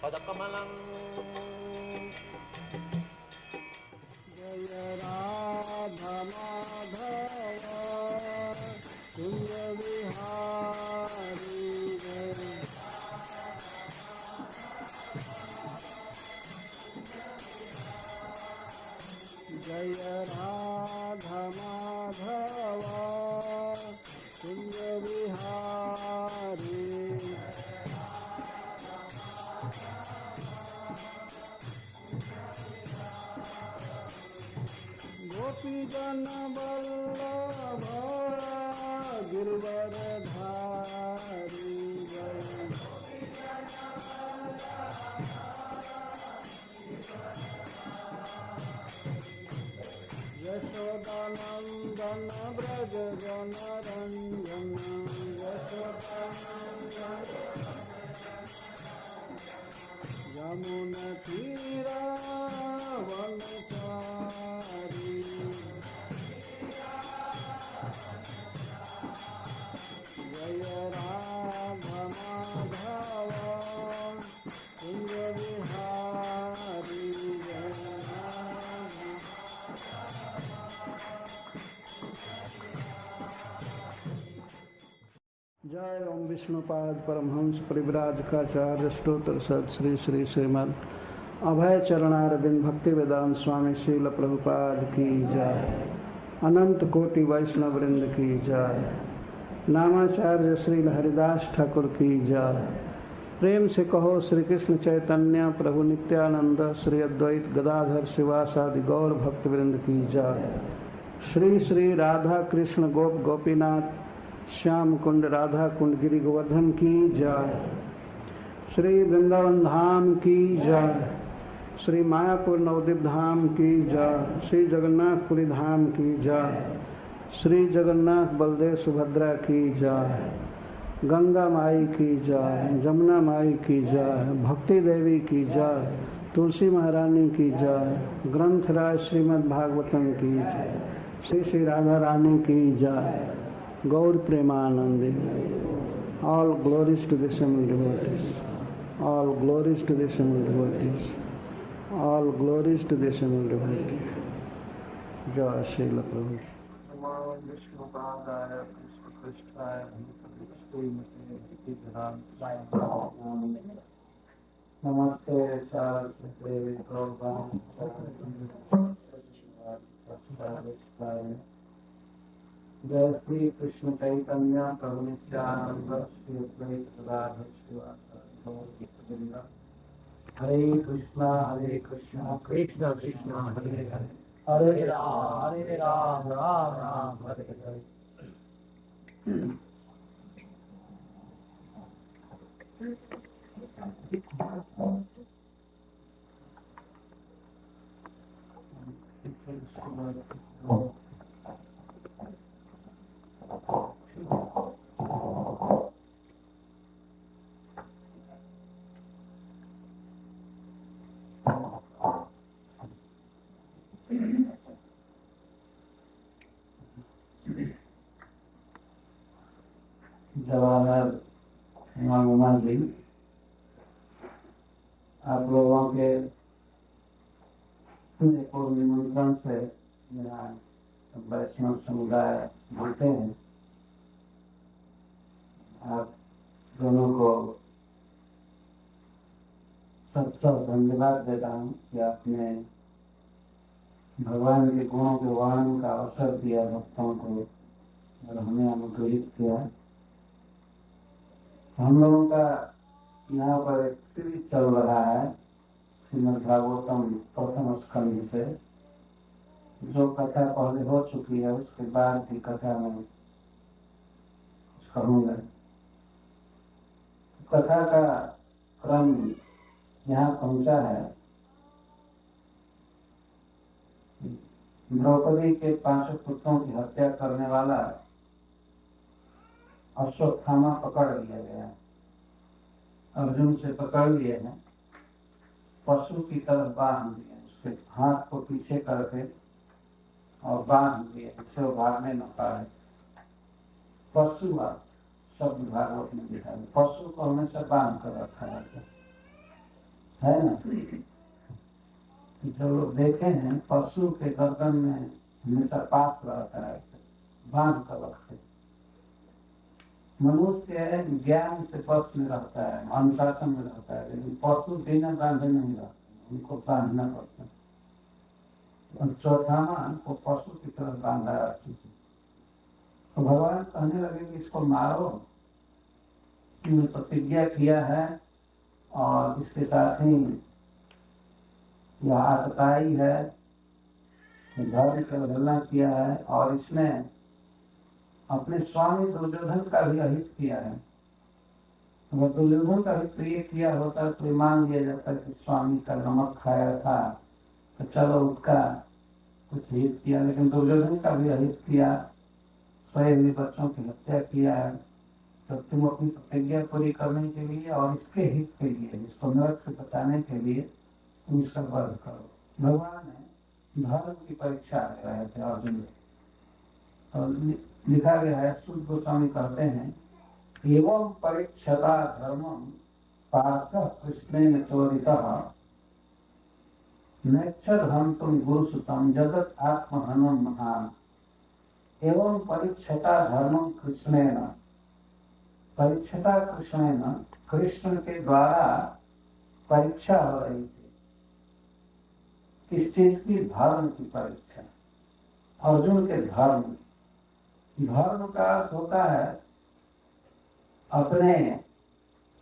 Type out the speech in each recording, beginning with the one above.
पदकमलं जय राधा माधव कुंज विहारी जय राधा माधव कुंज विहारी गोपी जन वल्लभ गिरवरधारी यशोदानंदन ब्रज जन रंजन यमुन तीरा वनचारी जय राधा माधव कुंज विहारी जय ओम विष्णुपाद परमहंस परिव्राजकाचार्य स्तोत्र सद श्री श्री श्रीमद अभय चरणारविंद भक्ति वेदांत स्वामी श्रील प्रभुपाद की जय। अनंत कोटि वैष्णव वृंद की जय। नामाचार्य श्री हरिदास ठाकुर की जय। प्रेम से कहो श्री कृष्ण चैतन्य प्रभु नित्यानंद श्री अद्वैत गदाधर शिवासादि गौर भक्त वृंद की जय। श्री श्री राधा कृष्ण गोप गोपीनाथ श्याम कुंड राधा कुंड गिरि गोवर्धन की जय। श्री वृंदावन धाम की जय। श्री मायापुर नवद्वीप धाम की जय। श्री जगन्नाथपुरी धाम की जय। श्री जगन्नाथ बलदेव सुभद्रा की जय। गंगा माई की जय। जमुना माई की जय। भक्ति देवी की जय। तुलसी महारानी की जय। ग्रंथराज श्रीमद् भागवतम की जय। श्री श्री राधा रानी की जय। गौर Premanandi. All glories to the Assembled devotees. All glories to the Assembled devotees. All glories to the Assembled devotees. जय श्रील प्रभु। नमस्ते सारस्वते गौरवाणी। जय श्री कृष्ण चैतन्य प्रभु नित्यानंद श्री अद्वैत गदाधर शिवासादि हरे कृष्णा कृष्ण कृष्ण हरे हरे हरे राम राम राम हरे हरे। जवाहर हेमा जी, आप लोगों के निमंत्रण से मेरा वैष्णव समुदाय जुड़ते हैं। आप दोनों को सबसे धन्यवाद देता हूँ कि आपने भगवान के गुणों के वर्णन का अवसर दिया भक्तों को और हमें अनुग्रहित किया। हम लोगों का यहाँ पर एक सीरीज चल रहा है श्रीमद् भागवतम प्रथम स्कंध से, जो कथा पहले हो चुकी है उसके बाद की कथा में कहूँगा। कथा का क्रम यहाँ पहुँचा है द्रौपदी के 5 पुत्रों की हत्या करने वाला अश्वत्थामा पकड़ लिया गया। अर्जुन से पकड़ लिए हैं, पशु की तरफ बांध दिए, उसके हाथ को पीछे करके और बांध दिए, उससे वो भागने न पाए। पशु शब्द भागवत में लिखा है, पशु को हमेशा बांध कर रखा जाता है ना। जो लोग देखे हैं, पशु के गर्दन में हमेशा पास रहता है, बांध कर रखते। मनुष्य ज्ञान से पक्ष में रहता है, अनुशासन में रहता है, लेकिन पशु बिना बांधे नहीं रहते, उनको बांधना पड़ता है। चौथामा को पशु की तरह बांधा रखती थी। तो भगवान कहने लगे कि इसको मारो, कि प्रतिज्ञा किया है और इसके साथ ही यह आतताई है, धर्म की अवहेलना किया है और इसने अपने स्वामी दुर्योधन का भी अहित किया है। अगर दुर्योधन का भी प्रिय किया होता तो मान लिया जाता कि स्वामी का नमक खाया था तो चलो उसका कुछ हित किया, लेकिन दुर्योधन का भी अहित किया, स्वयं भी बच्चों की हत्या किया है। तो तुम अपनी प्रतिज्ञा पूरी करने के लिए और इसके हित के लिए, इसको नरक से बचाने के लिए तुम इसका वध करो। भगवान ने धर्म की परीक्षा ले रहे थे अर्जुन। और लिखा गया है, सूत गोस्वामी कहते हैं, एवं परीक्षता धर्मम पार्थ कृष्णेन चोदितः नैच्छद् तुम गुरुसुतम जगत आत्महनम महान। एवं परीक्षता धर्मम कृष्णेन, परीक्षता कृष्णेन, कृष्ण के द्वारा परीक्षा हो रही थी। किस चीज की? धर्म की परीक्षा, अर्जुन के धर्म। धर्म का अर्थ होता है अपने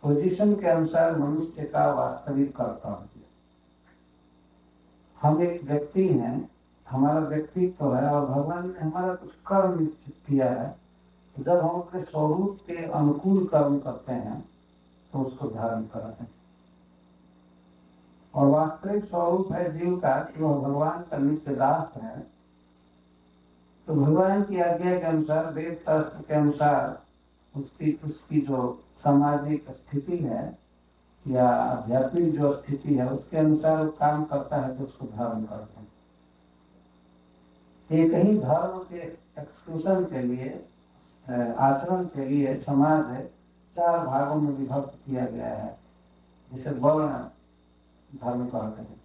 पोजीशन के अनुसार मनुष्य का वास्तविक कर्तव्य। हम एक व्यक्ति हैं, हमारा व्यक्तित्व है और भगवान ने हमारा कुछ कर्म निश्चित किया है। जब हम अपने स्वरूप के अनुकूल कर्म करते हैं तो उसको धर्म करते हैं। और वास्तविक स्वरूप है जीव का कि वह भगवान का नित्य दास है। तो भगवान की आज्ञा के अनुसार, वेद शास्त्र के अनुसार उसकी जो सामाजिक स्थिति है या आध्यात्मिक जो स्थिति है उसके अनुसार वो काम करता है तो उसको धर्म करते हैं। एक ही धर्म के एक्सक्लूशन के लिए, आचरण के लिए समाज है 4 भागों में विभक्त किया गया है, जिसे वर्ण धर्म कहते हैं।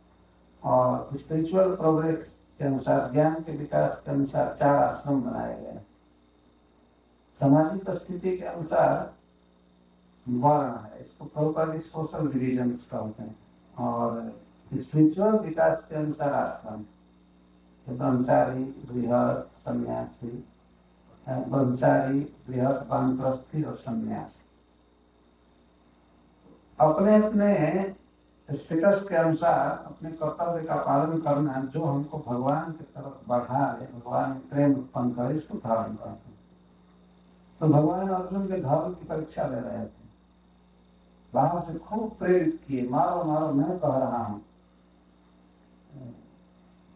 और स्पिरिचुअल प्रोग्रेस के अनुसार, ज्ञान के विकास के अनुसार 4 आश्रम बनाए गए। सामाजिक स्थिति के अनुसार वर्ण है, इसको प्रॉपरली सोशल डिविजन्स कहते हैं। और स्पिरिचुअल विकास के अनुसार आश्रम, ब्रह्मचारी, गृहस्थ, सन्यासी, ब्रह्मचारी, गृहस्थ, वानप्रस्थी और सन्यासी। अपने अपने स्टेटस के अनुसार अपने कर्तव्य का पालन करना, जो हमको भगवान की तरफ बढ़ाए, भगवान में प्रेम उत्पन्न करे, इसको धारण करते हैं। तो भगवान अर्जुन के धर्म की परीक्षा ले रहे थे, बाहर से खूब प्रेरित किए, मारो मारो, मैं कह रहा हूँ,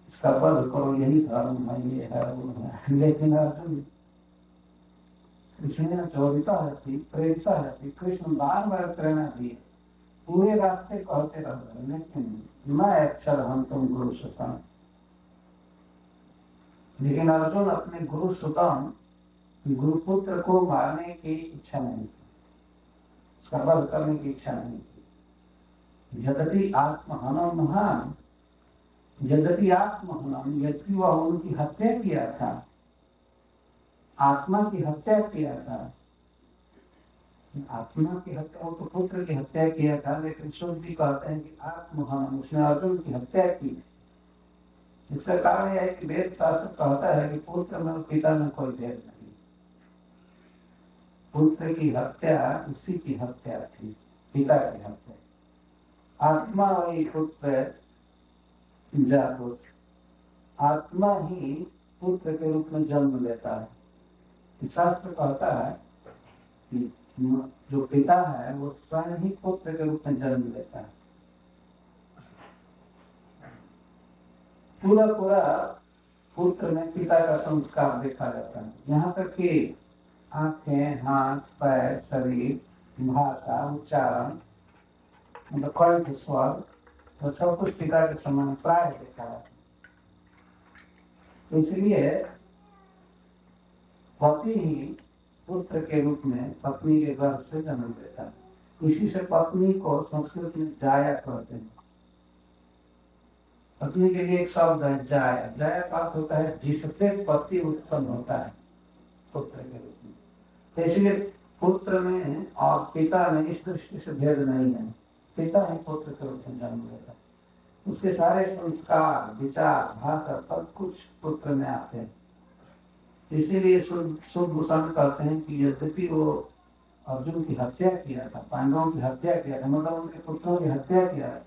इसका वध करो, यही धर्म है, ये है वो है। लेकिन अर्जुन कृष्ण ने चोदिता रहती, प्रेरिता रहती, कृष्ण बार बार प्रेरणा दिए, पूरे रास्ते कहते रह गए, लेकिन मैं अक्षर हम तुम गुरु सुतम। लेकिन अर्जुन अपने गुरु सुतम, गुरुपुत्र को मारने की इच्छा नहीं थी, उसका वध करने की इच्छा नहीं थी। यद्यपि आत्महनम महान, यद्यपि आत्महनम, यद्यपि वह उनकी हत्या किया था, आत्मा की हत्या किया था, आत्मा की हत्या, वो तो पुत्र की हत्या किया था, लेकिन सूर्य जी कहते हैं कि आत्महनम, उसने अर्जुन की हत्या की। इसका कारण यह है कि वेद शास्त्र कहता है कि पुत्र में पिता में कोई भेद नहीं। पुत्र की हत्या उसी की हत्या थी, पिता की हत्या। आत्मा वही पुत्र जातो, आत्मा ही पुत्र के रूप में जन्म लेता है। शास्त्र कहता है कि जो पिता है वो स्वयं ही पुत्र के रूप में जन्म लेता है। पूरा पुत्र में पिता का संस्कार देखा जाता है। यहाँ तक कि आंखें, हाथ, पैर, शरीर, भाषा, उच्चारण, मतलब कंठ, स्वर, तो सब कुछ पिता के समान प्राय देखा जाता है। इसलिए पति ही पुत्र के रूप में पत्नी के गर्भ से जन्म देता है। इसी से पत्नी को संस्कृत में जाया कहते हैं। पत्नी के लिए एक शब्द है जाया। जाया का अर्थ होता है जिससे पति उत्पन्न होता है पुत्र के रूप में। तो इसलिए पुत्र में और पिता में इस दृष्टि से भेद नहीं है। पिता ही पुत्र के रूप में जन्म लेता है। उसके सारे संस्कार, विचार, भाषा सब कुछ पुत्र में आते हैं। इसीलिए सुभूषण कहते हैं कि यद्यपि वो अर्जुन की हत्या किया था, पांडवों की हत्या किया था, मतलब उनके पुत्रों की हत्या किया था,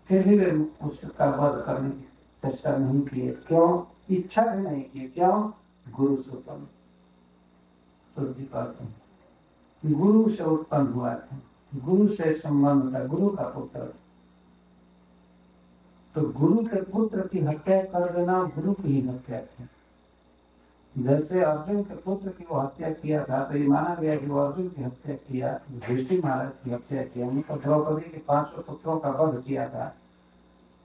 फिर भी वे उसका वध करने की चेष्टा नहीं किए। क्यों? इच्छा भी नहीं की। क्यों? गुरु सुतम जी कहते हैं गुरु से उत्पन्न हुआ था, गुरु से संबंध था, गुरु का पुत्र। तो गुरु के पुत्र की हत्या कर देना गुरु की ही हत्या थी। जैसे अर्जुन के पुत्र की वो हत्या किया था, तो ये माना गया कि वो अर्जुन की हत्या किया, युधिष्ठिर महाराज की हत्या किया, उनको द्रौपदी के 500 पुत्रों का वध किया था,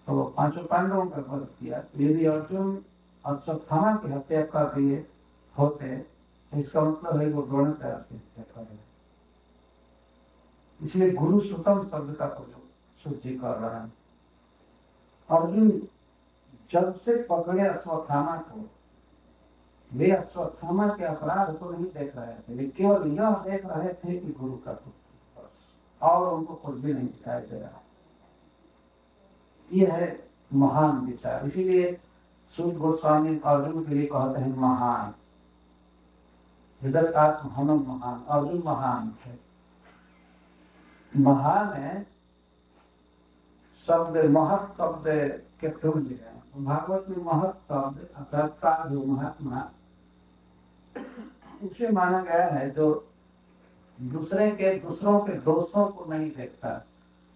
तो वो 500 पांडवों का वध किया। यदि अर्जुन अश्वत्थामा की हत्या कर दिए होते, तो इसका मतलब है वो द्रोणाचार्य की हत्या कर रहे। इसलिए गुरु सुतम शब्द का प्रयोग सूची कर रहा है। अर्जुन जब से पकड़े अश्वत्थामा को, वे अश्वत्थामा के अपराध को नहीं देख रहे थे, वे केवल यह देख रहे थे कि गुरु का पुत्र, और उनको कुछ भी नहीं दिखाई दे रहा। यह है महान विचार। इसीलिए सूत गोस्वामी अर्जुन के लिए कहते हैं महान। हृदयकाश हनुम महान, अर्जुन महान है। महान है शब्द, महत् शब्द के तुल्य है। भागवत में महत् शब्द अर्थात साधु, महात्मा, उसे माना गया है जो दूसरों के दोषों को नहीं देखता।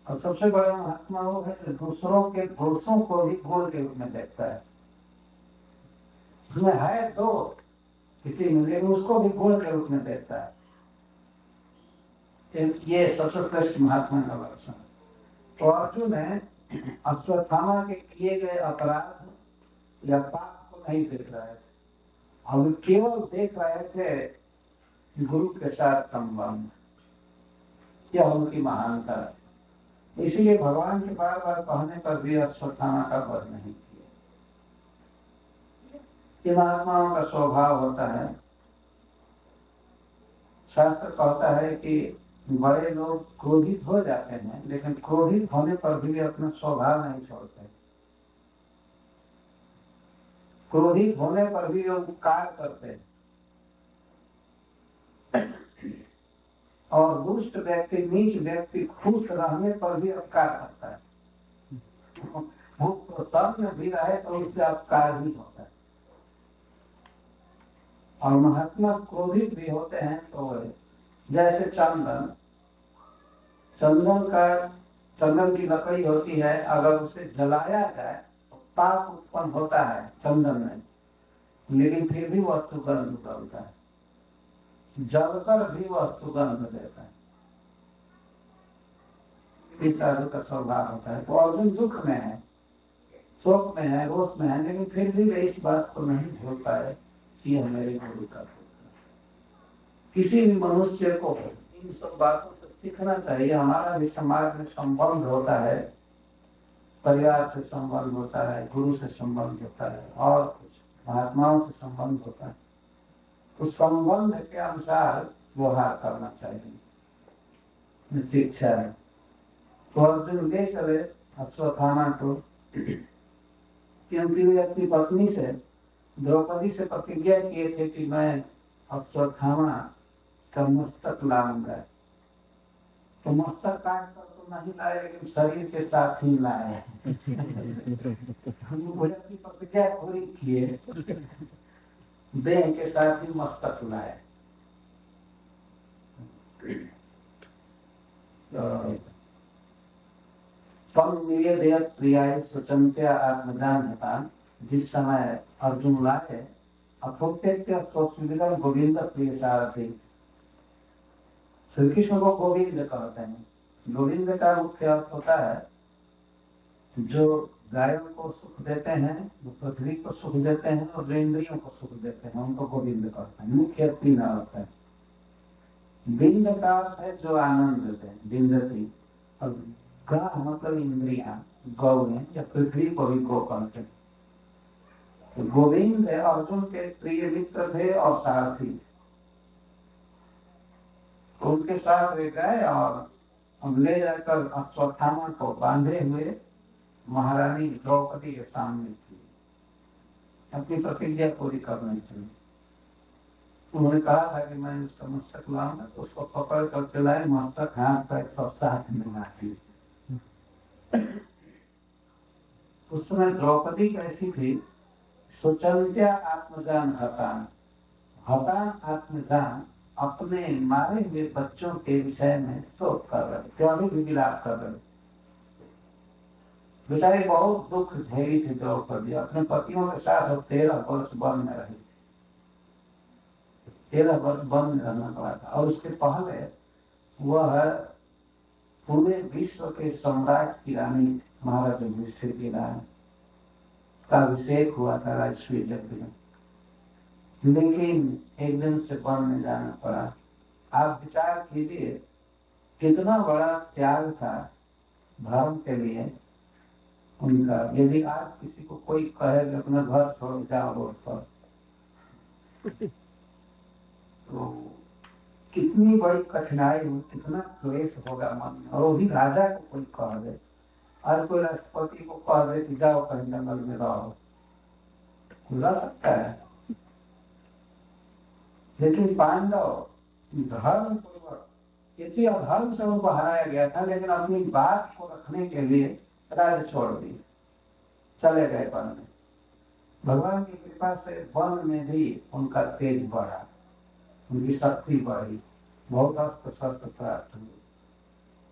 और सबसे बड़ा महात्मा वो है जो दूसरों के दोषों को भी गुण के रूप में देखता है। उसमें है दोष किसी में, लेकिन उसको भी गुण के रूप में देखता है। ये सबसे श्रेष्ठ महात्मा का लक्षण। तो अर्जुन है अश्वत्थामा के किए गए अपराध या पाप को नहीं देख रहे थे, और केवल देख रहे थे गुरु के साथ संबंध। यह उनकी महानता है। इसीलिए भगवान के बार बार कहने पर भी अश्वत्थामा का वध नहीं किया। ये महात्माओं का स्वभाव होता है। शास्त्र कहता है कि बड़े लोग क्रोधित हो जाते हैं, लेकिन क्रोधित होने पर भी अपना स्वभाव नहीं छोड़ते। क्रोधित होने पर भी वो उपकार करते हैं। और दुष्ट व्यक्ति, नीच व्यक्ति खुश रहने पर भी अपकार करता है। वो प्रसन्न भी रहे तो उससे अपकार ही होता है। और महात्मा क्रोधित भी होते हैं तो जैसे चंदन की लकड़ी होती है, अगर उसे जलाया जाए तो ताप उत्पन्न होता है चंदन में, लेकिन फिर भी वह सुगंध निकलता है। जलकर भी वह सुगंध देता है। इस तरह का स्वभाव होता है। तो अर्जुन दुख में है, शोक में है, रोष में है, लेकिन फिर भी वे इस बात को नहीं भूलता है कि यह मेरे गुरु का पुत्र। किसी भी मनुष्य को इन सब बातों से सीखना चाहिए। हमारा भी समाज में संबंध होता है, परिवार से संबंध होता है, गुरु से संबंध होता है, और कुछ महात्माओं से संबंध होता है। उस संबंध के अनुसार व्यवहार करना चाहिए। शिक्षा है। तो अर्जुन ले चले अश्वत्थामा को, क्योंकि वे अपनी पत्नी से, द्रौपदी से प्रतिज्ञा किए थे कि मैं अश्वत्थामा का मस्तक लाऊंगा। तो मस्तक काट कर तो नहीं लाए, लेकिन शरीर के साथ ही लाए। हम प्रतिज्ञा पूरी किए, देह के साथ ही मस्तक लाए। तम निवेदयत् प्रियाय स्वचंत्या आत्मजान हेतान जिस समय अर्जुन लाए अप्रोक्त्य स्वस्विदिकम गोविंद प्रिय सारथी, श्री कृष्ण को गोविंद कहते हैं। गोविंद का मुख्य अर्थ होता है जो गायों को सुख देते हैं, जो पृथ्वी को सुख देते हैं और जो इंद्रियों को सुख देते हैं, उनको गोविंद कहते हैं। मुख्य 3 अर्थ है। बिंद का अर्थ है जो आनंद देते हैं, बिंदती, और गा मतलब इंद्रिया, गौ या पृथ्वी को भी गो कहते हैं। तो गोविंद अर्जुन के प्रिय मित्र थे और सारथी, तो उनके साथ वे गए और ले जाकर अश्वत्थामा को बांधे हुए महारानी द्रौपदी के सामने थी, अपनी प्रतिज्ञा पूरी करनी चाहिए। उन्होंने कहा था कि मैं इसका मस्तक लाऊंगा, तो उसको पकड़ कर चलाए, मस्तक हाथ पैर सब साथ में आती। उस समय द्रौपदी कैसी थी? सुचंत्या आत्मजान हतान, हतान आत्मजान, अपने मारे हुए बच्चों के विषय में शोक कर रहे थे, अभी भी विलाप कर रहे थे। बेचारी बहुत दुख झेली थी द्रौपदी, अपने पतियों के साथ 13 वर्ष वन में रही, 13 वर्ष वन में रहना पड़ा था। और उसके पहले वह पूरे विश्व के सम्राट की रानी महाराज युधिष्ठिर की रानी का अभिषेक हुआ था राजस्वी यज्ञ में, लेकिन एक दिन से वन में जाना पड़ा। आप विचार कीजिए कितना बड़ा त्याग था धर्म के लिए उनका। यदि आज किसी को कोई कहे कि अपना घर छोड़ जाओ रोड पर, तो कितनी बड़ी कठिनाई हो, कितना क्लेश होगा मन में। और वही राजा को कोई कह दे, आज कोई राष्ट्रपति को कह दे कि जाओ कहीं जंगल में रहो, खुला सकता है। लेकिन पांडव धर्म पूर्वक, यदि अधर्म से उनको हराया गया था, लेकिन अपनी बात को रखने के लिए राज्य छोड़ दी, चले गए वन में। भगवान की कृपा से वन में भी उनका तेज बढ़ा, उनकी शक्ति बढ़ी, बहुत अस्त्र शस्त्र प्राप्त हुए।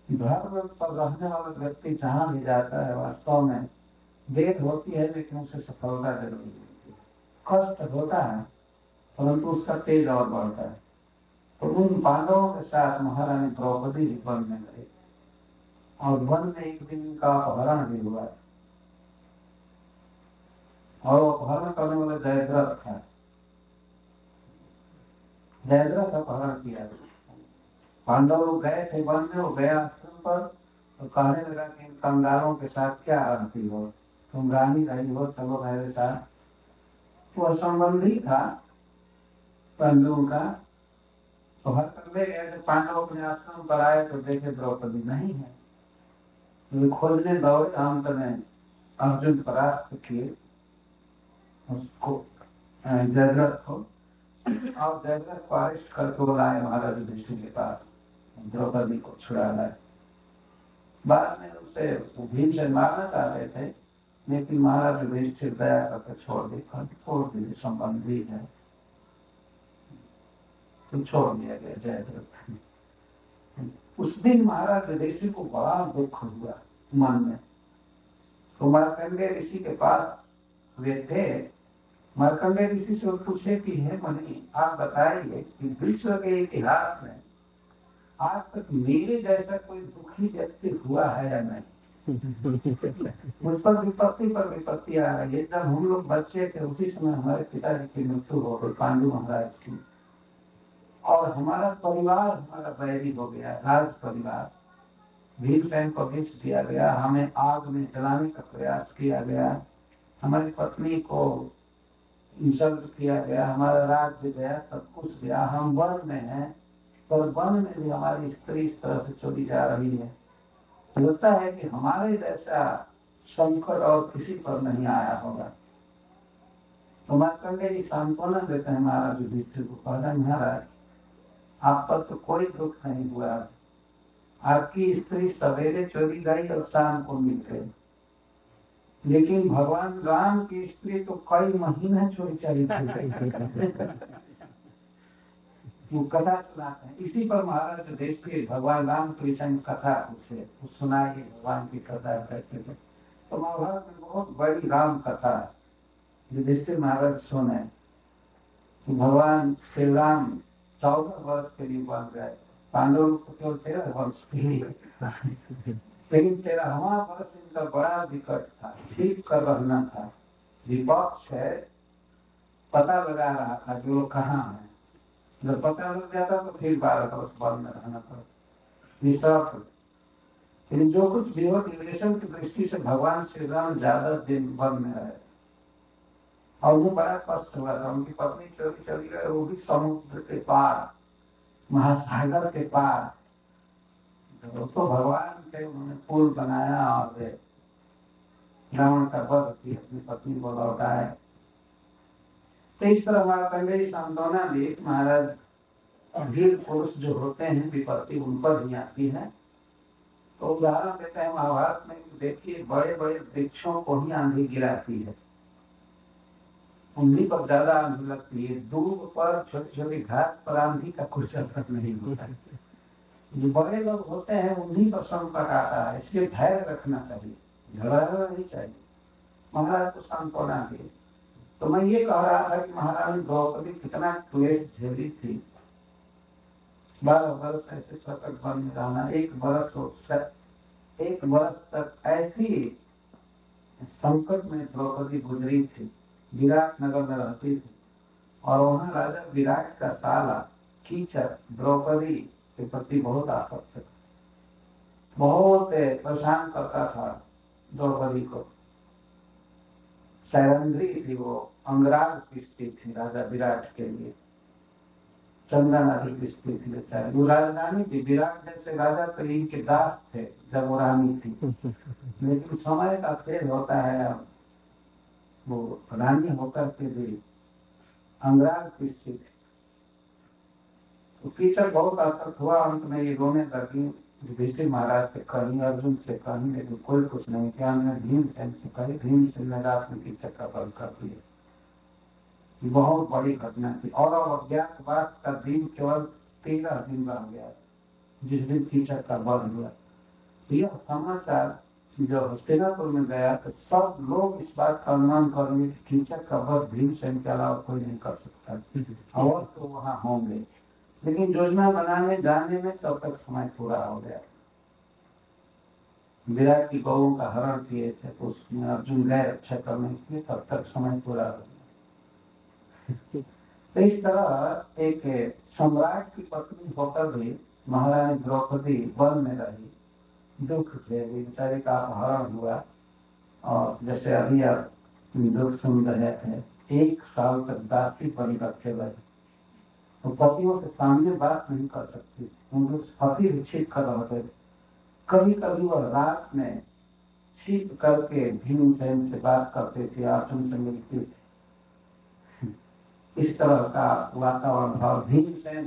धर्म पर रहने वाला व्यक्ति जहाँ भी जाता है, वास्तव में देर होती है लेकिन उसे सफलता जरूर मिलती है। कष्ट होता है परंतु उसका तेज और बढ़ता है। तो उन पांडवों के साथ महारानी द्रौपदी वन में गई और वन में एक दिन का अपहरण भी हुआ और अपहरण करने वाला जयद्रथ था। जयद्रथ अपहरण किया। पांडव लोग गए थे वन में, वो गया आश्रम पर तो कहने लगा कि इन कंगालों के साथ क्या रहती हो, तुम रानी रही हो, चलो मेरे साथ। वो संबंधी था पांडवों का। तो हर कंधे गए, पांडव अपने आश्रम पर आए तो देखे द्रौपदी नहीं है। वे खोजने दौड़े, अंत में अर्जुन परास्त किए उसको, जयद्रथ को, और जयद्रथ को अरेस्ट करके वो लाए महाराज युधिष्ठिर के पास, द्रौपदी को छुड़ा लाए। बाद में उसे भीमसेन मारना चाह रहे थे, लेकिन महाराज युधिष्ठिर दया करके छोड़ दी, संबंधी है तो छोड़ दिया गया जयद्रथ। उस दिन महाराज युधिष्ठिर को बड़ा दुख हुआ मन में। तो मार्कंडेय ऋषि के पास वे थे। मार्कंडेय ऋषि से पूछे कि हे मुनि, आप बताइए कि विश्व के इतिहास में आज तक मेरे जैसा कोई दुखी व्यक्ति हुआ है या नहीं? मुझ पर विपत्ति आ रही है। जब हम लोग बच्चे थे उसी समय हमारे पिताजी की मृत्यु हो गई, पांडु महाराज की, और हमारा परिवार हमारा बैरी हो गया, राज परिवार। भीमसेन को विष दिया गया, हमें आग में जलाने का प्रयास किया गया, हमारी पत्नी को इंसल्ट किया गया, हमारा राज्य गया, सब कुछ गया। हम वन में हैं, पर वन में भी हमारी स्त्री इस तरह से चली जा रही है। लगता है कि हमारे जैसा संकट और किसी पर नहीं आया होगा। तो मार्कंडेय सांत्वना देते हैं महाराज युधिष्ठिर को, कहना महाराज आप पर तो कोई दुख नहीं हुआ, आपकी स्त्री सवेरे चली गई और शाम को मिल गई, लेकिन भगवान राम की स्त्री तो कई महीने चोरी चली वो कथा सुनाते हैं। इसी पर महाराज युधिष्ठिर भगवान राम कृष्ण कथा पूछे, सुनाइए भगवान की कथा कहते थे। तो महाभारत में बहुत बड़ी राम कथा है, युधिष्ठिर महाराज सुने कि भगवान श्री राम 14 वर्ष के लिए बन गए, पांडवों को केवल 13 वर्ष के लिए, लेकिन 13वां वर्ष इनका बड़ा विकट था, ठीक कर रहना था। विपक्ष है, पता लगा रहा था कि वो कहाँ है। जब पता लग जाता तो फिर 12 वर्ष वन में रहना पड़ा। लेकिन जो कुछ भी हो, रिलेशन की दृष्टि से भगवान श्री राम ज्यादा दिन वन में रहे और उन्हें बड़ा कष्ट हुआ था। उनकी पत्नी चली गई, वो भी समुद्र के पार, महासागर के पार। तो भगवान के उन्होंने पुल बनाया और रावण का वध की, अपनी पत्नी को लौटाया। तो इस तरह मार्कंडेय सांत्वना भी महाराज वीर पुरुष जो होते हैं विपत्ति उन पर ही आती है। तो उदाहरण देते हैं महाभारत में, देखिए बड़े बड़े वृक्षों को ही आंधी गिराती है, उन्हीं पर ज्यादा आंधी लगती है। दूर पर छोटी छोटी घास पर आंधी का कुछ असर नहीं होता। जो बड़े लोग होते हैं उन्हीं पर संकट आता है, इसलिए धैर्य रखना चाहिए, झगड़ा नहीं चाहिए। महाराज को सांत्वना दी। तो मैं ये कह रहा था कि महारानी द्रौपदी कितना क्लेश झेली थी। 12 वर्ष ऐसे सतत वन में रहना, 1 वर्ष तक ऐसी संकट में द्रौपदी गुजरी थी। विराट नगर में रहती थी और वहाँ राजा विराट का साला कीचक द्रौपदी के प्रति बहुत आसक्त था, बहुत परेशान करता था द्रौपदी को। शैरंध्री थी वो, अंगराग की स्त्री थी राजा विराट के लिए, चंदन आदि की स्त्री थी बेचारी। वो राजधानी थी, विराट जैसे राजा कलीन के दास थे जब वो रानी थी। लेकिन समय का खेल होता है, वो रानी होकर के भी अंगराग की स्त्री थी। तो कीचक बहुत आसक्त हुआ, अंत में ये रोने लगी। युधिष्ठिर महाराज से कहीं, अर्जुन से कहीं, लेकिन कोई कुछ नहीं किया। हमने भीमसेन से कही, भीमसेन ने रात में कीचक का वध कर दिया। बहुत बड़ी घटना थी। और अज्ञातवास का दिन केवल 13 दिन रह गया जिस दिन कीचक का वध हुआ। यह समाचार जो हस्तिनापुर में गया तो सब लोग इस बात का अनुमान करेंगे कि कीचक का वध भीमसेन के अलावा कोई नहीं कर सकता, और तो वहाँ होंगे। लेकिन योजना बनाने जाने में तब तक समय पूरा हो गया। विराट की गौओं का हरण किए थे तो उसमें अर्जुन गए रक्षा करने के लिए, तब तक समय पूरा हो गया। तो इस तरह एक सम्राट की पत्नी होकर भी महारानी द्रौपदी वन में रही, दुख से बेचारे का अपहरण हुआ। और जैसे अभी आप दुख सुन रहे थे, 1 साल तक दासी बन रखे रहे। तो पतियों के सामने बात नहीं कर सकती, उनको पति विच्छेद कर रहे थे। कभी कभी वह रात में छिप करके भीमसेन से बात करते थे, अर्जुन से मिलती थी। इस तरह का वातावरण था। भीमसेन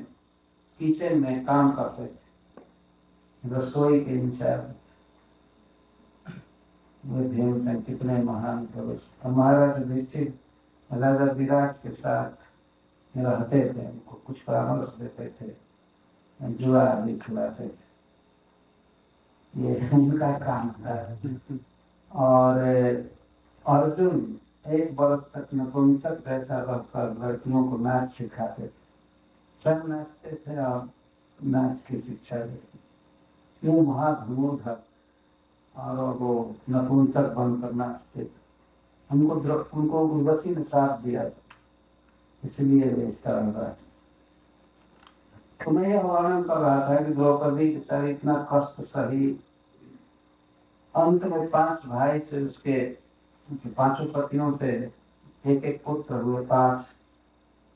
किचन में काम करते थे, रसोई के इंचार्ज। वे भीमसेन कितने महान थे। महाराज युधिष्ठिर राजा विराट के साथ रहते थे, उनको कुछ परामर्श देते थे, जुआ आदि खिलाते थे, ये उनका काम था। और अर्जुन 1 वर्ष तक नपुंसक जैसा रहकर लड़कियों को नाच सिखाते थे, स्वयं नाचते थे और नाच की शिक्षा देते। क्यों महाधनुर्धर, और वो नपुंसक बनकर नाचते थे। उनको उर्वशी ने साथ दिया, इसलिए वे इस तरह का। तो मैं यह वर्णन कर रहा था कि द्रौपदी के साथ इतना कष्ट सही, अंत में 5 भाई से उसके 5 पतियों से एक पुत्र हुए, 5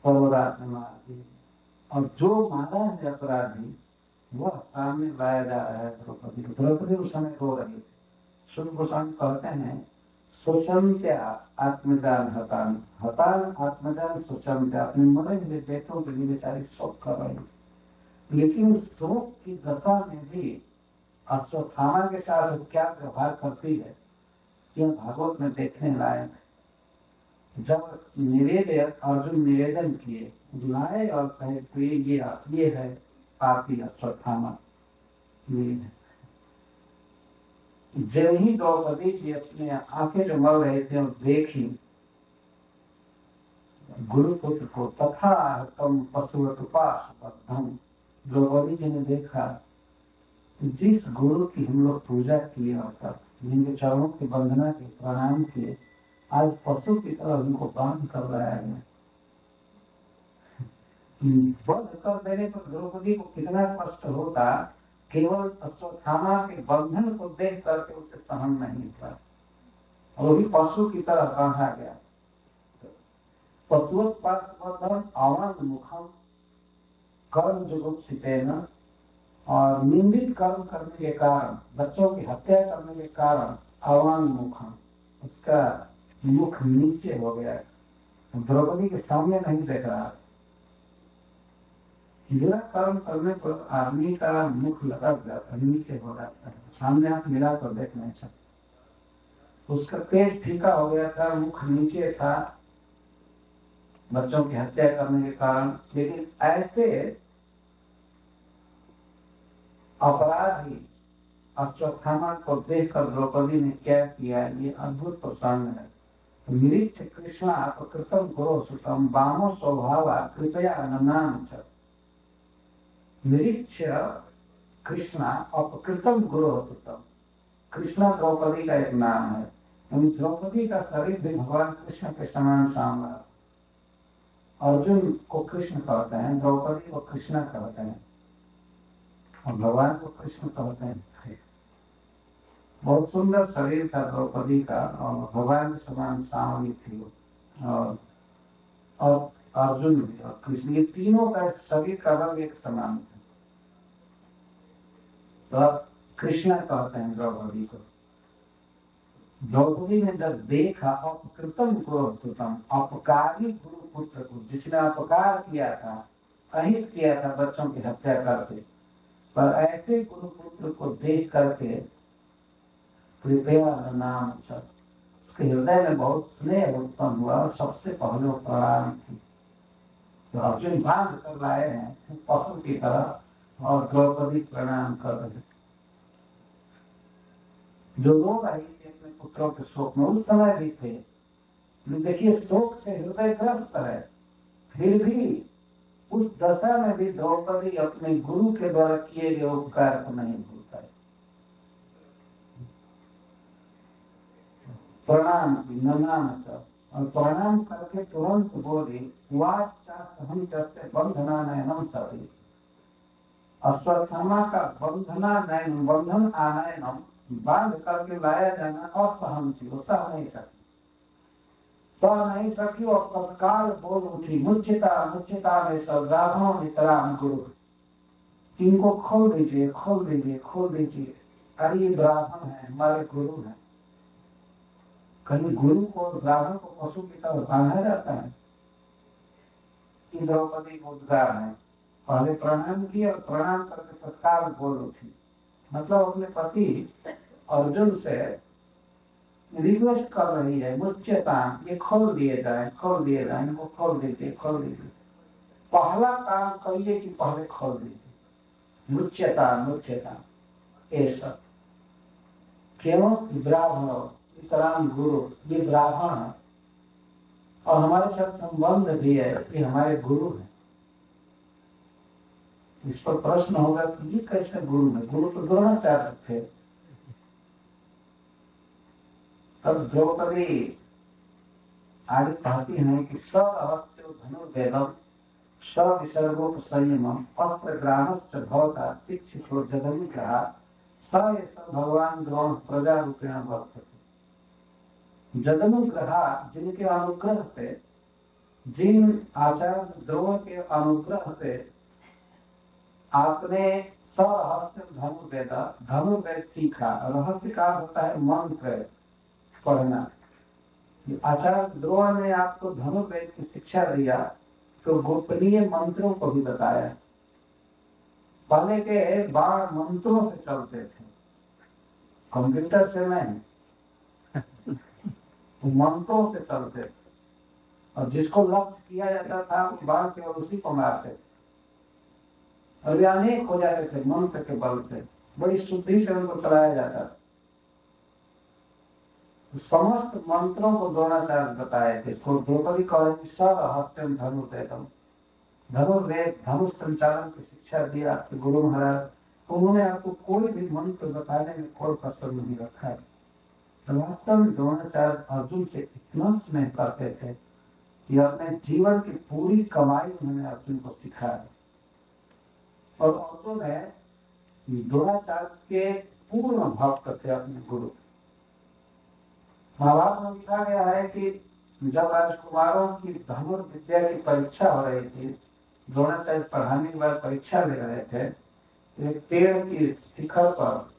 पर्वरात में मार दिए। और जो मारा है अपराधी वह सामने लाया जा रहा है द्रौपदी को। द्रौपदी उस समय रो रही थी। शुभ गोस्वामी कहते हैं, शोषंत्या आत्मजान हतान, हतान आत्मजान शोषंत्या। अपने मरे हुए बेटों के लिए बेचारी शोक कर रही, लेकिन शोक की दशा में भी अश्वत्थामा के साथ क्या व्यवहार करती है यह भागवत में देखने लायक। जब अर्जुन निवेदन किए, बुलाए और कहे तो ये है पापी अश्वत्थामा। जब ही द्रौपदी जी अपने आंखें जो मर रहे थे और देखी गुरुपुत्र को तथा तम पशुवतुपासबद्धम। द्रौपदी जी ने देखा जिस गुरु की हम लोग पूजा किए और तक जिनके चरणों की वंदना की प्रणाम किए, आज पशु की तरह उनको बांध कर लाया गया। वध कर देने पर द्रौपदी को कितना कष्ट होता, केवल अश्वत्थामा के बंधन को देख करके उसे सहन नहीं हुआ, और वो भी पशु की तरह बांधा गया। पशुवत्पासबद्धम आवाज मुखम कर्म जुगुप्सितेन, और निंदित कर्म करने के कारण, बच्चों की हत्या करने के कारण आवान मुखम, उसका मुख नीचे हो गया, द्रौपदी के सामने नहीं देख रहा। बुरा कर्म करने पर आदमी का मुख लगा जाता है, नीचे हो जाता है, सामने हाथ मिला कर देख नहीं सकता। उसका पेट फीका हो गया था, मुख नीचे था बच्चों की हत्या करने के कारण। लेकिन ऐसे अपराधी अश्वत्थामा को देखकर द्रौपदी ने क्या किया, ये अद्भुत प्रसंग है। निरीक्ष कृष्ण अपकृतम गुरो सुतम वामो स्वभाव कृपया ननाम च। निरीक्ष कृष्ण अपकृतम गुरो सुतम, कृष्ण द्रौपदी का एक नाम है। द्रौपदी का शरीर भी भगवान कृष्ण के समान सांवला। अर्जुन को कृष्ण कहते हैं, द्रौपदी को कृष्ण कहते हैं, और भगवान को कृष्ण कहते हैं। बहुत सुंदर शरीर था द्रौपदी का, और भगवान के समान सांवली थी, और अर्जुन भी और कृष्ण, ये तीनों का शरीर का रंग एक समान था। तो कृष्ण कहते हैं द्रौपदी को। द्रौपदी ने जब देखा अपकृतम गुरुसुतम, अपकारी गुरुपुत्र को, जिसने अपकार किया था, अहित किया था बच्चों की हत्या करके, पर ऐसे गुरुपुत्र को देख करके कृपया नाम चल, उसके हृदय में बहुत स्नेह उत्पन्न हुआ, और सबसे पहले प्रणाम की। तो अर्जुन बांध कर लाए हैं पशु की तरह, और द्रौपदी प्रणाम कर रहे। जो लोग आई थे अपने पुत्रों के शोक में, उस समय भी थे, देखिए शोक से हृदय ग्रस्त है, फिर भी उस दशा में भी द्रौपदी अपने गुरु के द्वारा किए गए उपकार को नहीं भूलता है। प्रणाम की ननाम च, और प्रणाम करके तुरंत बोली हम करते बंधना नयनम सभी। अश्वत्थामा का बंधना नयन, बंधन आनयनम, बांध करके लाया जाना असहन थी, वो सह नहीं सकती, सह नहीं सकी, और तत्काल बोल उठी मुच्चिता मुच्चिता में सब राघव मित्राम गुरु, इनको खोल दीजिए खोल दीजिए खोल दीजिए, अरे ये ब्राह्मण है, हमारे गुरु हैं। कहीं गुरु को ब्राह्मण को पशु की तरह बांधा जाता है? द्रौपदी को उद्गार है, पहले प्रणाम किया और प्रणाम करके तत्काल बोल उठी, मतलब अपने पति अर्जुन से रिक्वेस्ट कर रही है, मुच्यता, ये खोल दिए जाए, खोल दिए जाए, इनको खोल दीजिए खोल दीजिए। पहला काम करिए कि पहले खोल दीजिए, मुच्यता मुच्यता। ऐसा क्यों? ब्राह्मण इतराम गुरु, ये ब्राह्मण है और हमारे साथ संबंध भी है, ये हमारे गुरु है। इस पर प्रश्न होगा कि ये कैसे गुरु है? गुरु तो द्रोणाचार्य थे। तब द्रौपदी आगे कहती है कि स अवश्य धनुर्वेदम स विसर्गोप संयमम अस्त्र ग्रामश्च भवता शिक्षितो जगमी कहा स भगवान द्रोण प्रजा रूपेण वर्तते। जगनुग्रहा, जिनके अनुग्रह से, जिन आचार्य द्रोण के अनुग्रह से आपने सरहस्य धनुर्वेद सीखा। रहस्य का होता है मंत्र पढ़ना। आचार्य द्रोण ने आपको धनुर्वेद की शिक्षा दिया तो गोपनीय मंत्रों को भी बताया। पहले के बाण मंत्रों से चलते थे, कंप्यूटर से नहीं, मंत्रों से चलते थे, और जिसको लक्ष्य किया जाता था बाण केवल उसी को मारते थे, और अनेक हो जाते थे मंत्र के बल से। बड़ी शुद्धि से उनको चलाया जाता था। समस्त मंत्रों को द्रोणाचार्य बताए थे। इसको द्रौपदी कौरव सब हस्तम धनुर्वेदम, धनुर्वेद धनुष संचालन की शिक्षा दी आपके गुरु महाराज। उन्होंने आपको कोई भी मंत्र बताने में कोई कसर नहीं रखा है। तो वास्तव में द्रोणाचार्य अर्जुन से इतना स्नेह करते थे कि अपने जीवन की पूरी कमाई उन्होंने अर्जुन को सिखाया। और अर्जुन है द्रोणाचार्य के पूर्ण भक्त थे अपने गुरु। महाभारत में लिखा गया है कि जब राजकुमारों की धनुर्विद्या की परीक्षा हो रही थी, द्रोणाचार्य पढ़ाने के बाद परीक्षा ले रहे थे, एक पेड़ की शिखर पर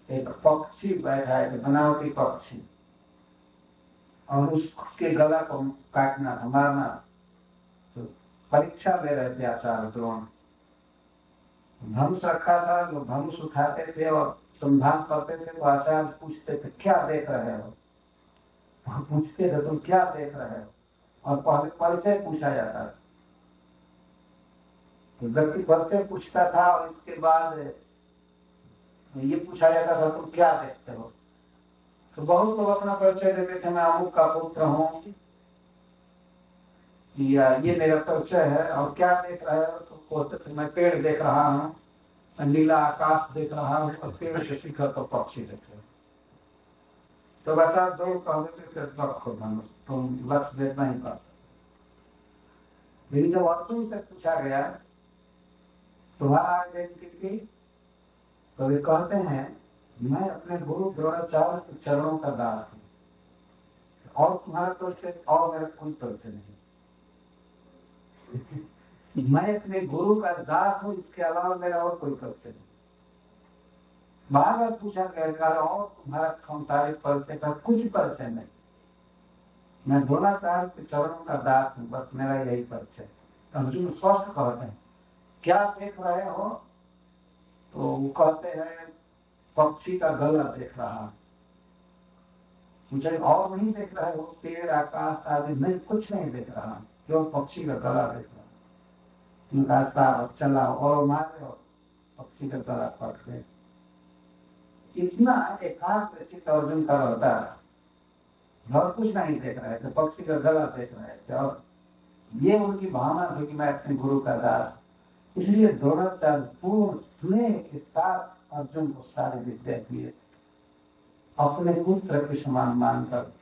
एक पक्षी बैठा है, बनावटी पक्षी, और उसके गला को काटना मारना। तो परीक्षा ले रहे थे आचार्य द्रोण। धनुष रखा था, लोग धनुष उठाते थे और संधान करते थे। तो आचार्य पूछते थे क्या देख रहे हो, पूछते थे तुम क्या देख रहे हो, और पहले परिचय पूछा जाता था। तो व्यक्ति परिचय पूछता था और इसके बाद ये पूछा जाता था तुम क्या देखते हो। तो बहुत लोग अपना परिचय देते थे, मैं अमुक का पुत्र हूँ, या ये मेरा परिचय है। और क्या देख रहे हो, तो बोलते थे मैं पेड़ देख रहा हूँ, नीला आकाश देख रहा हूँ, और पेड़ से शिखर तो पक्षी देख रहे। तो बता दो कहते रखो धनुष, तुम लक्ष्य देख नहीं पाते। लेकिन जब अर्जुन से पूछा गया तुम्हारा आइडेंटिटी, तो वे कहते हैं मैं अपने गुरु द्रोणाचार्य के चरणों का दास हूँ, और तुम्हारा परिचय और मेरा कोई परिचय नहीं। मैं अपने गुरु का दास हूँ, इसके अलावा मेरा और कोई परिचय नहीं। बार बार पूछा गया और तुम्हारा संसारिक परिचय का कुछ परिचय नहीं। मैं द्रोणाचार्य के चरणों का दास हूँ, बस मेरा यही परिचय। अर्जुन स्पष्ट कहते हैं क्या देख रहे हो, तो वो कहते हैं पक्षी का गला देख रहा। मुझे और नहीं देख रहे हो, पेड़ आकाश आदि नहीं, कुछ नहीं देख रहा, केवल पक्षी का गला देख रहा। चला और मारे और पक्षी का गला पकड़ गए। इतना एकाग्र चित्त अर्जुन का रहता है, और कुछ नहीं देख रहे थे, पक्षी का गला देख रहे थे। और ये उनकी भावना थी कि मैं अपने गुरु का दास। इसलिए द्रोणाचार्य पूर्ण स्नेह के साथ अर्जुन को सारी विद्या दिए, अपने पुत्र के समान मानकर,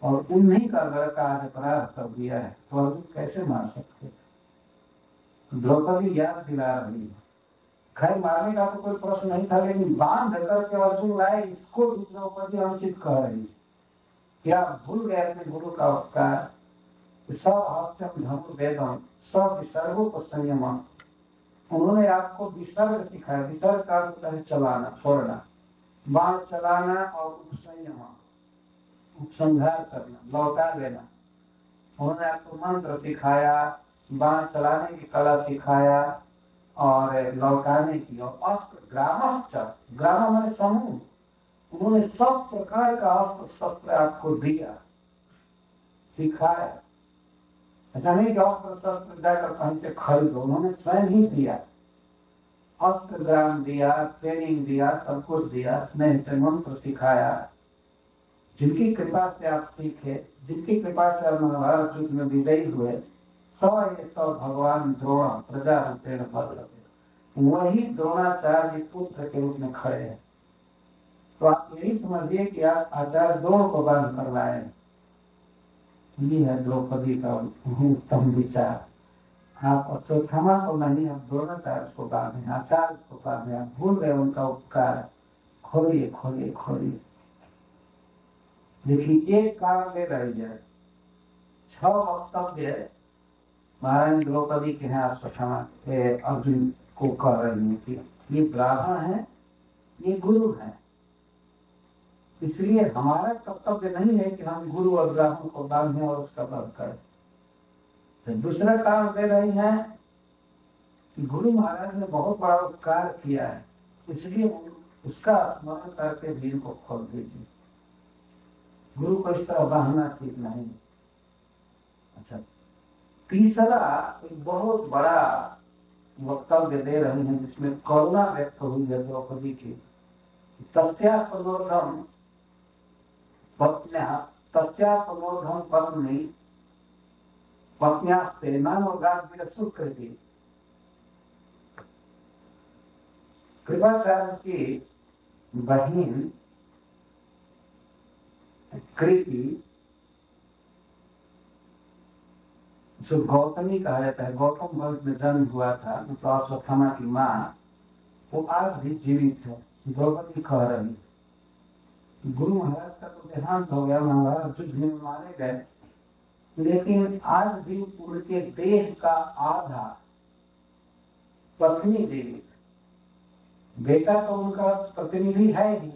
और उन्हीं का लड़का आज अपराध कर दिया है, तो अर्जुन कैसे मार सकते। द्रौपदी याद दिला रही है, खैर मारने का तो कोई प्रश्न नहीं था, लेकिन बांध करके अर्जुन लाए, इसको भी द्रौपदी अनुचित कह रही। क्या भूल गए अपने गुरु का उपकार। सब हस्तम धनुर्वेदम सब विसर्गों को संयम, उन्होंने आपको विसर्ग सिखाया। विसर्ग का अर्थ है चलाना, छोड़ना, बाण चलाना और उपसंयम, उपसंहार करना, लौटा लेना। उन्होंने आपको मंत्र सिखाया, बाण चलाने की कला सिखाया और लौटाने की, और अस्त्र ग्रामस्त्र, ग्राम माने समूह, उन्होंने सब प्रकार का अस्त्र शस्त्र आपको दिया, सिखाया। ऐसा नहीं कि अस्त्र शस्त्र जाकर कहीं से खरीदो, उन्होंने स्वयं ही दिया, अस्त्र ग्राम दिया, ट्रेनिंग दिया, सब कुछ दिया, स्नेह से मंत्र सिखाया। जिनकी कृपा से आप सीखे, जिनकी कृपा से आप महाभारत युद्ध में विजयी हुए, सब भगवान द्रोण प्रजा रूपेण भद्र, वही द्रोणाचार्य पुत्र के रूप में खड़े हैं। तो आप यही समझिए कि आप आचार्य द्रोण को बंद करवाए। ये है द्रौपदी का उत्तम विचार। आप अश्वत्थामा को नहीं, आप द्रोणाचार्य को बांधे, आचार्य को बांधे। आप भूल गए उनका उपकार, खोलिए खोलिए खोलिए। देखिए एक कारण ले रही है, 6 वक्तव्य महारानी द्रौपदी के हैं अश्वत्थामा अर्जुन को कह रही है कि ये ब्राह्मण है, ये गुरु है, इसलिए हमारा कर्तव्य नहीं है कि हम गुरु और ब्राह्मण को बांधें और उसका वध करें। तो दूसरा कारण दे रही है कि गुरु महाराज ने बहुत बड़ा उपकार किया है, इसलिए उसका स्मरण करके दिल को खोल दीजिए। गुरु को इस तरह बांधना ठीक नहीं। अच्छा, तीसरा एक बहुत बड़ा वक्तव्य दे रहे हैं जिसमें करुणा व्यक्त हुई है द्रौपदी की। तस्या प्रदोषम पत्न्या तस्या प्रमोदम कर्मणि पत्न्यास्ते नानोगाद्य सुकृति। कृपाचार्य की बहन कृति जो गौतमी कहा जाता है, गौतम वंश में जन्म हुआ था, तो अश्वत्थामा की माँ, वो आज भी जीवित है। द्रौपदी कह रही, गुरु महाराज का तो देहांत हो गया, महाराज युद्ध में मारे गए, लेकिन आज भी उनके देह का आधा पत्नी जीवित, बेटा तो उनका प्रतिनिधि है ही,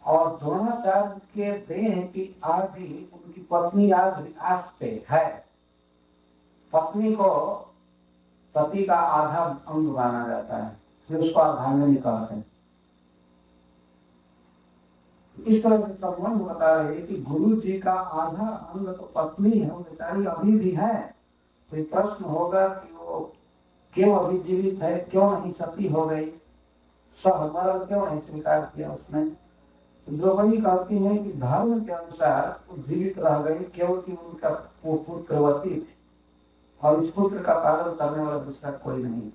और द्रोणाचार्य के देह की आधी उनकी पत्नी आज पे है। पत्नी को पति का आधा अंग माना जाता है, फिर उसको अर्धांगिनी कहते हैं। इस तरह से संबंध बता रहे कि गुरु जी का आधा अंग तो पत्नी है, वो बेचारी अभी भी है। तो प्रश्न होगा कि वो क्यों अभी जीवित है, क्यों नहीं सती हो गई, सहमरण क्यों नहीं स्वीकार किया उसने। द्रौपदी कहती है कि धर्म के अनुसार वो जीवित रह गई, क्योंकि उनका वो पुत्रवती थी और इस पुत्र का पालन करने वाला दूसरा कोई नहीं।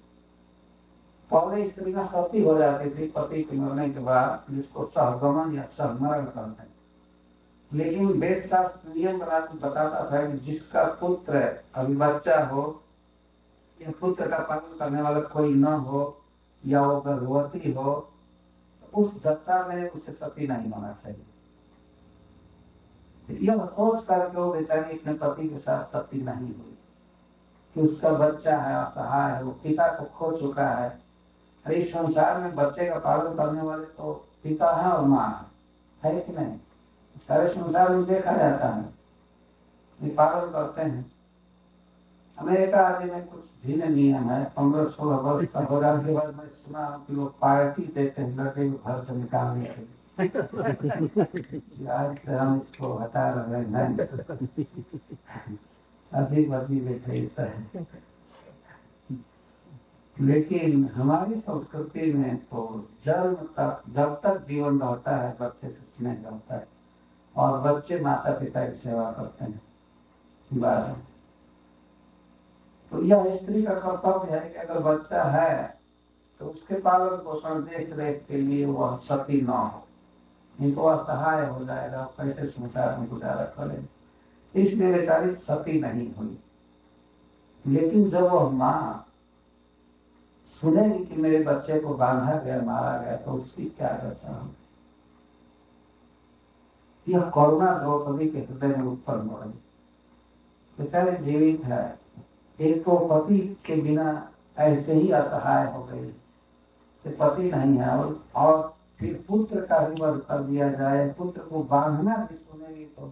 पहले स्त्रियां सती हो जाती थी पति के मरने के बाद, जिसको सहगमन या सहमरण कहते हैं। लेकिन वेद शास्त्र नियम बताता था कि जिसका पुत्र अभी बच्चा हो या पुत्र का पालन करने वाला कोई न हो या वो गर्भवती हो, तो उस दशा में उसे सती नहीं होना चाहिए। यह सोच करके वो बेचारी अपने पति के साथ सती नहीं हुई कि उसका बच्चा है, असहाय है, वो पिता को खो चुका है। इस संसार में बच्चे का पालन करने वाले तो पिता है और माँ है कि नहीं? सारे संसार में देखा जाता है, ये पालन करते हैं। अमेरिका आदि में कुछ भिन्न नियम है। 15-16 वर्ष का हो जाने के बाद मैं सुना कि लोग पार्टी देते हैं लड़के को घर से निकालने के लिए। आज से हम इसको हटा रहे हैं, अजीब अजीब है। लेकिन हमारी संस्कृति में तो जन्म तक, जब तक जीवन रहता है, बच्चे से स्नेह रहता है और बच्चे माता पिता की सेवा करते हैं। तो यह स्त्री का कर्तव्य है कि अगर बच्चा है तो उसके पालन पोषण देख रेख के लिए वह सती न हो, इनको असहाय हो जाएगा, कैसे संसार में गुजारा करें। इसलिए बेचारी सती नहीं हुई। लेकिन जब वह माँ सुनेगी कि मेरे बच्चे को बांधा गया, मारा गया, तो उसकी क्या दशा हो। यह करुणा द्रौपदी के हृदय में उत्पन्न हो रही। बेचारे जीवित है, एक तो पति के बिना ऐसे ही असहाय हो गई, पति नहीं है, और फिर पुत्र का ही वध कर दिया जाए, पुत्र को बांधना भी सुनेगी तो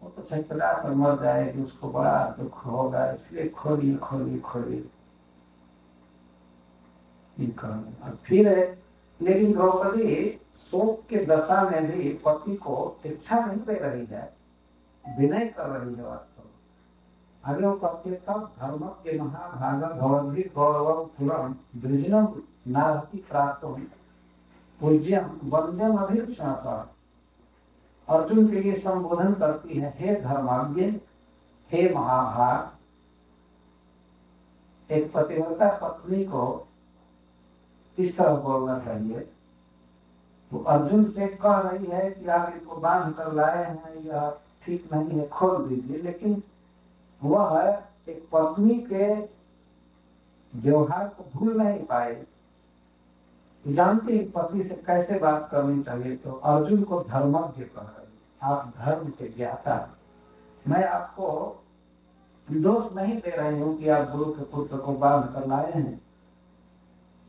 वो तो छटपटा कर मर जाएगी, उसको बड़ा दुख होगा। इसलिए खोली खोली खोली फिर। लेकिन द्रौपदी शोक के दशा में भी पति को शिक्षा नहीं दे रही है, विनय कर रही है। वास्तव आगे वो कहते तब धर्म के महाभाग भवद्भिः गौरवं फुलं द्विजनम नारति प्राप्तो पूज्यम वंद्यम अभिक्षणतः। अर्जुन के लिए संबोधन करती है, हे धर्माज्ञ, हे महाभाग। एक पतिव्रता पत्नी को इस तरह बोलना चाहिए। तो अर्जुन से कह रही है कि आप इनको बांध कर लाए हैं, यह ठीक नहीं है, खोल दीजिए। लेकिन वह एक पत्नी के व्यवहार को भूल नहीं पाए, जानते हैं पति से कैसे बात करनी चाहिए। तो अर्जुन को धर्मज्ञ कह रही, आप धर्म के ज्ञाता। मैं आपको दोष नहीं दे रही हूँ कि आप गुरु के पुत्र को बांध कर लाए हैं,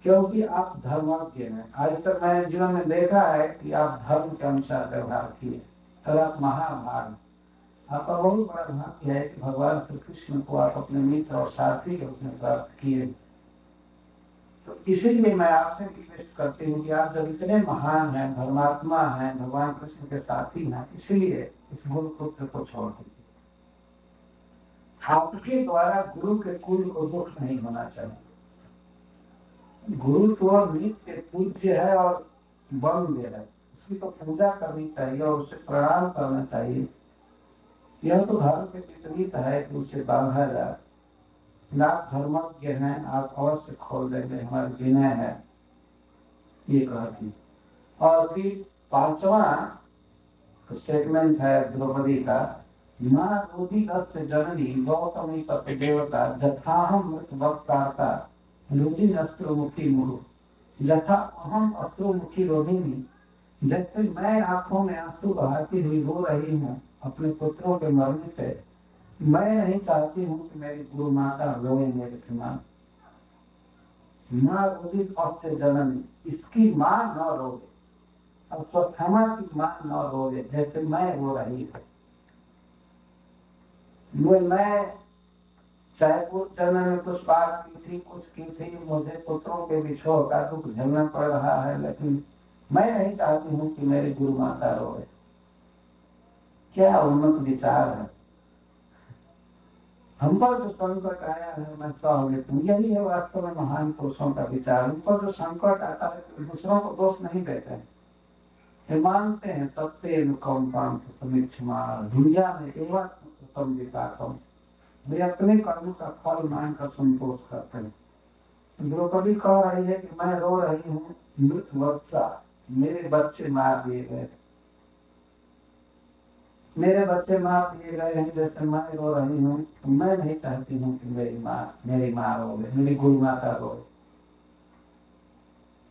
क्योंकि आप धर्मज्ञ हैं। आज तक मैंने जीवन में देखा है कि आप धर्म के अनुसार व्यवहार किए, तो आप महाभाग। आपका बहुत बड़ा भाग्य है कि भगवान श्री कृष्ण को आप अपने मित्र और साथी के रूप में प्राप्त किए। तो इसीलिए मैं आपसे रिक्वेस्ट करती हूँ कि आप जब इतने महान हैं, धर्मात्मा हैं, भगवान कृष्ण के साथी हैं, इसलिए इस गुरु पुत्र को छोड़ दीजिए। आपके द्वारा गुरु के कुल को दुख नहीं होना चाहिए। गुरु तो नित्य पूज्य है और वंद्य है, उसकी तो पूजा करनी चाहिए और उसे प्रणाम करना चाहिए। यह तो धर्म के विपरीत है कि उसे बांधा जाए। आप धर्मज्ञ हैं, आप अवश्य खोल देंगे, हमारी विनय है, ये कहती। और फिर 5वां स्टेटमेंट है द्रौपदी का, माँ रुधिरस्य जननी गौतमी पति देवता जथाहम मृत वक्ताता रुधि अस्त्रमुखी मुरु, यथा अहम अस्त्रमुखी रोहिणी, जैसे मैं आंखों में आंसू बहाती हुई रो रही हूँ अपने पुत्रों के मरने से, मैं नहीं चाहती हूँ कि मेरी गुरु माता रोए मेरे समान। माँ रुधिर अस्य जननी, इसकी माँ न रोए, और स्वथमा की माँ न रोए जैसे मैं रो रही हूँ। मैं चाहे कुछ जन्म में कुछ बात की थी, कुछ की थी, मुझे पुत्रों के विछोह का दुख झेलना पड़ रहा है, लेकिन मैं नहीं चाहती हूँ कि मेरी गुरु माता रोए। क्या उन्नत विचार है। हम पर जो संकट आया है मैं सह लेती हूँ, यही है वास्तव में महान पुरुषों का विचार। उन पर जो संकट आता है दूसरों को दोष नहीं देते हैं, ये मानते हैं सत्य कौन समीक्षमा दुनिया में एवं संविकासम, वे अपने कर्म का फल मानकर संतोष करते हैं। द्रौपदी कह रही है कि मैं रो रही हूँ मृत वर्षा, मेरे बच्चे मार दिए गए, मेरे बच्चे मार दिए गए हैं, जैसे मैं रो रही हूँ। मैं नहीं चाहती हूँ कि मेरी माँ रोए, मेरी गुरु माता रोए।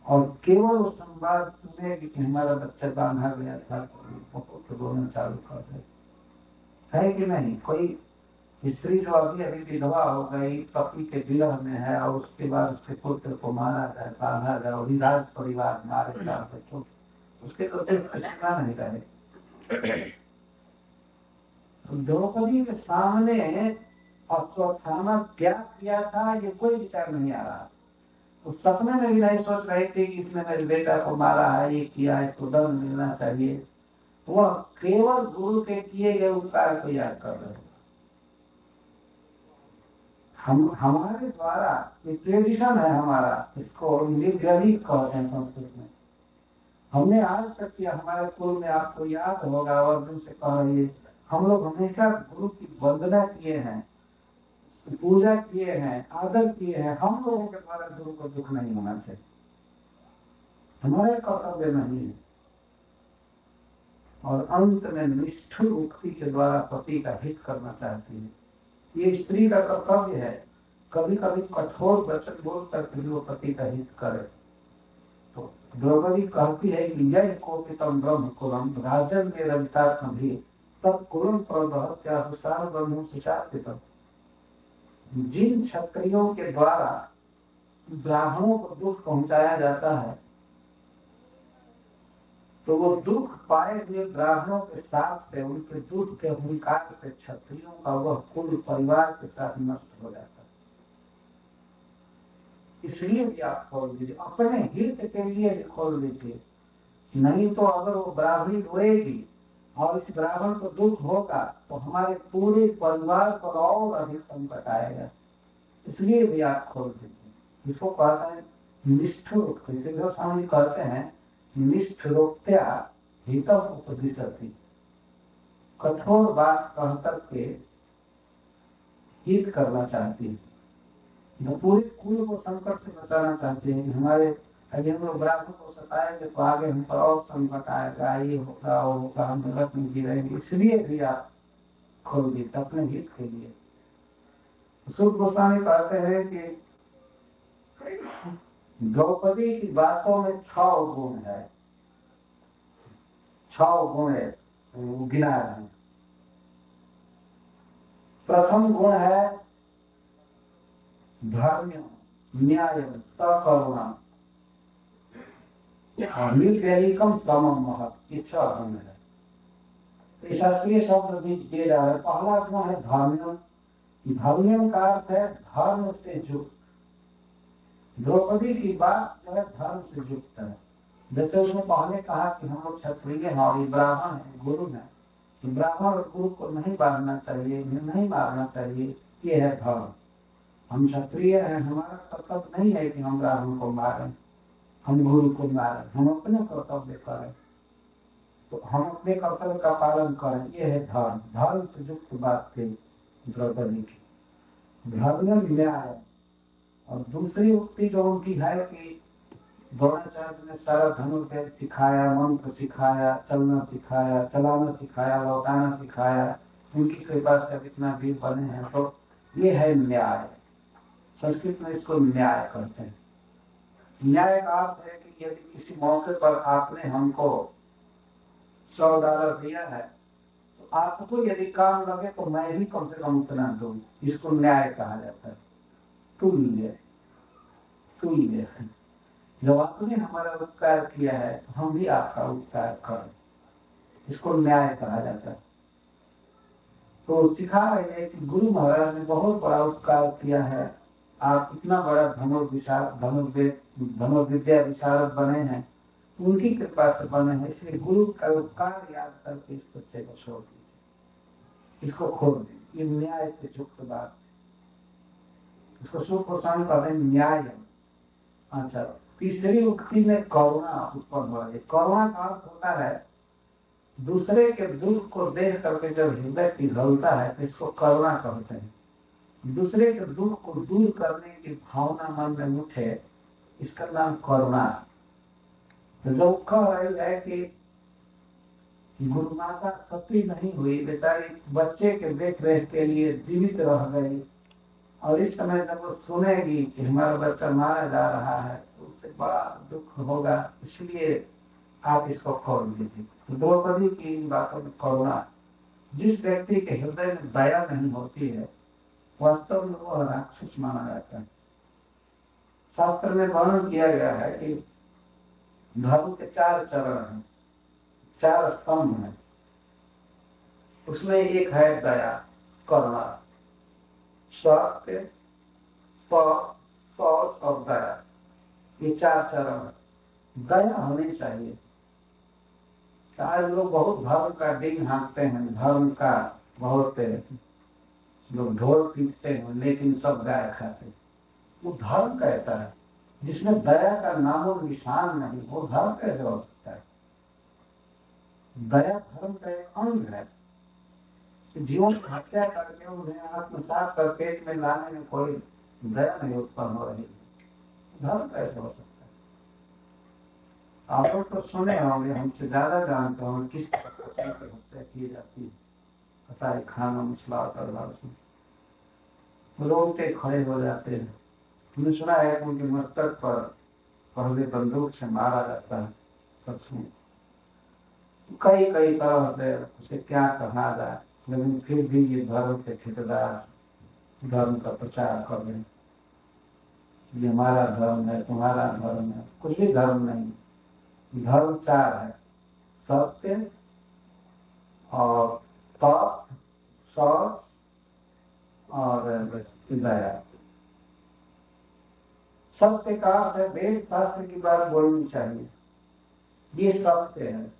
और केवल वो संवाद सुनेगी कि हमारा बच्चा बांधा गया था, बहुत रोना चालू कर दे, है कि नहीं। कोई स्त्री जो अभी विधवा हो गई, पति के विरह में है, और उसके बाद उसके पुत्र को मारा जाए, बांधा जाए, और राज परिवार मारे जाए, तो उसके तो सीमा नहीं रहे। द्रौपदी के सामने अश्वत्थामा क्या किया था ये कोई विचार नहीं आ रहा। तो सपने में भी नहीं सोच रहे थे कि इसने मेरे बेटा को मारा है, ये किया है, इसको दंड मिलना चाहिए। वह केवल गुरु के किए गए उपकार को याद कर रहे हैं। हमारे द्वारा ये ट्रेडिशन है हमारा, इसको निर्गलित कहते हैं संस्कृत में। हमने आज तक किया, हमारे कुल में आपको याद होगा, अर्जुन से कह रही है, हम लोग हमेशा गुरु की वंदना किए हैं, पूजा किए हैं, आदर किए हैं। हम लोगों के द्वारा गुरु को दुख नहीं होना चाहिए, हमारे कर्तव्य नहीं है। और अंत में निष्ठुर उक्ति के द्वारा पति का हित करना चाहती है। ये स्त्री का कर्तव्य है, कभी कभी कठोर वचन बोल कर वो पति का हित करे। तो द्रौपदी कहती है कि यह कोपितम ब्रह्म कुलम राजन में रविता भी तब कुलम प्रसार ब्रह्म सुचापितम। जिन क्षत्रियों के द्वारा ब्राह्मणों को दुख पहुंचाया जाता है, तो वो दुख पाए हुए ब्राह्मणों के साथ से, उनके दुख के हुंकार से क्षत्रियों का वह कुल परिवार के साथ नष्ट हो जाता है। इसलिए भी आप खोल दीजिए, अपने हित के लिए भी खोल दीजिए। नहीं तो अगर वो ब्राह्मणी रोएगी और इस ब्राह्मण को दुख होगा तो हमारे पूरे परिवार पर और अधिक संकट आएगा। इसलिए भी आप खोल दीजिए। इसको कहते हैं निष्ठुर, इसे जो स्वामी कहते हैं निष्ठुरोक्त्या हितम उपदिशति, कठोर बात कहकर के हित करना चाहती है। वो पूरे कुल को संकट से बचाना चाहते हैं। हमारे अभी हम लोग ब्राह्मण को सताएंगे तो आगे हम पर और संकट आएगा, ये होगा वो होगा, हम गलत में गिरेंगे। इसलिए भी आप खोल दीजिए अपने हित के लिए। सुख गोस्वामी कहते हैं कि द्रौपदी की बातों में 6 गुण है, 6 गुण है, गिना रहे हैं। प्रथम गुण है धर्म न्याय सकरुणा निर्वैरिकम समम महत्, ये 6 गुण है। शास्त्रीय शब्द भी दे रहा है। पहला गुण है धर्म्यम। धर्म्यम का अर्थ है धर्म से युक्त। द्रौपदी की बात जो है धर्म से युक्त है। जैसे उसने पहले कहा कि हम लोग क्षत्रिय हैं और ये ब्राह्मण है, गुरु है, ब्राह्मण और गुरु को नहीं बांधना चाहिए, नहीं मारना चाहिए, ये है धर्म। हम क्षत्रिय हैं, हमारा कर्तव्य नहीं है कि हम ब्राह्मण को मारें, हम गुरु को मारें, हम अपने कर्तव्य करें। तो हम अपने कर्तव्य का पालन करें, ये है धर्म। धर्म से युक्त बात थी द्रौपदी की, धर्म में न्याय। और दूसरी उक्ति जो उनकी है कि द्रोणाचार्य ने सारा धनुर्वेद सिखाया, मंत्र सिखाया, चलना सिखाया, चलाना सिखाया, लौटाना सिखाया, उनकी कृपा से अब इतना वीर बने हैं, तो ये है न्याय। संस्कृत में इसको न्याय कहते हैं। न्याय का अर्थ है कि यदि किसी मौके पर आपने हमको $100 दिया है, तो आपको यदि काम लगे तो मैं भी कम से कम उतना दूं, इसको न्याय कहा जाता है। तुल्य, तुल्य। जब आपने हमारा उपकार किया है तो हम भी आपका उपकार करें, इसको न्याय कहा जाता है। तो सिखा रहे हैं कि गुरु महाराज ने बहुत बड़ा उपकार किया है, आप इतना बड़ा धनुर्विद्या विशारद बने हैं, उनकी कृपा से बने हैं, इसलिए गुरु का उपकार याद करके इस बच्चे को छोड़ दीजिए, इसको खोल दीजिए। ये न्याय से युक्त बात, इसको सुख गोस्वामी कहते हैं न्याय। अच्छा, तीसरी उक्ति में करुणा उत्पन्न हो रही है। करुणा का अर्थ होता है दूसरे के दुख को देख करके जब हृदय पिघलता है तो इसको करुणा कहते हैं। दूसरे के दुख को दूर करने की भावना मन में उठे, इसका नाम करुणा। तो जो कह रही है कि गुरु माता सती नहीं हुई, बेचारी बच्चे के देख रेख के लिए जीवित रह गई, और इस समय जब वो सुनेगी कि हमारा बच्चा मारा जा रहा है तो उससे बड़ा दुख होगा, इसलिए आप इसको खोल दीजिए। तो द्रौपदी की इन बातों में करुणा, जिस व्यक्ति के हृदय में दया नहीं होती है वास्तव में वह राक्षस माना जाता है। शास्त्र में वर्णन किया गया है कि धर्म के 4 चरण हैं, 4 स्तंभ हैं। उसमें एक है दया, करुणा, सत्य, शौच और दया, ये 4 चरण। दया होनी चाहिए। आज लोग बहुत धर्म का डिंग हाँकते हैं, धर्म का बहुत लोग ढोल पीटते हैं, लेकिन सब गाय खाते। वो धर्म कहता है जिसमें दया का नामो निशान नहीं, वो धर्म कैसे हो सकता है? दया धर्म का एक अंग है। जीवन की हत्या करके उन्हें आत्मसात करके में लाने में कोई दया नहीं उत्पन्न हो रही, धर्म कैसे हो सकता है? आप लोग तो सुने होंगे, हमसे ज्यादा जानते होंगे किस प्रकार से हत्या की जाती है। कसाई खाना मुसला तलवार से लोग के खड़े हो जाते हैं। हमने सुना है कि उनके मस्तक पर पहले बंदूक से मारा जाता है। सच में कई तरह से उसे क्या कहा जाए, लेकिन फिर भी ये धर्म के ठेकेदार धर्म का प्रचार कर रहे हैं। ये हमारा धर्म है, तुम्हारा धर्म है। कुछ भी धर्म नहीं, धर्म 4 है, सत्य और तप, शौच और दया। सत्य का अर्थ है वेद शास्त्र की बात बोलनी चाहिए, ये सत्य है।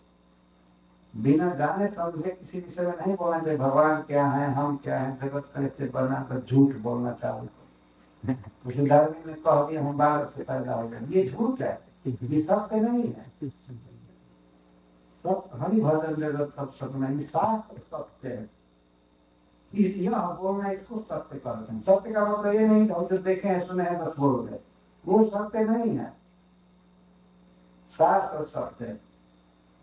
बिना जाने समझे किसी विषय में नहीं बोलना चाहिए। भगवान क्या है, हम क्या है, जगत कैसे बना, कर झूठ बोलना चाहिए। उसे धार्मिक ने कह दिया हम बाहर से पैदा हो गए, ये झूठ है, ये सत्य नहीं है। सब हरि भजन जगत सब सत्य नहीं, शास्त्र सत्य है। यह बोलना इसको सत्य कहते हैं। सत्य का मतलब ये नहीं कि हम जो देखे हैं सुने हैं बस बोल रहे, वो सत्य नहीं है। शास्त्र सत्य है।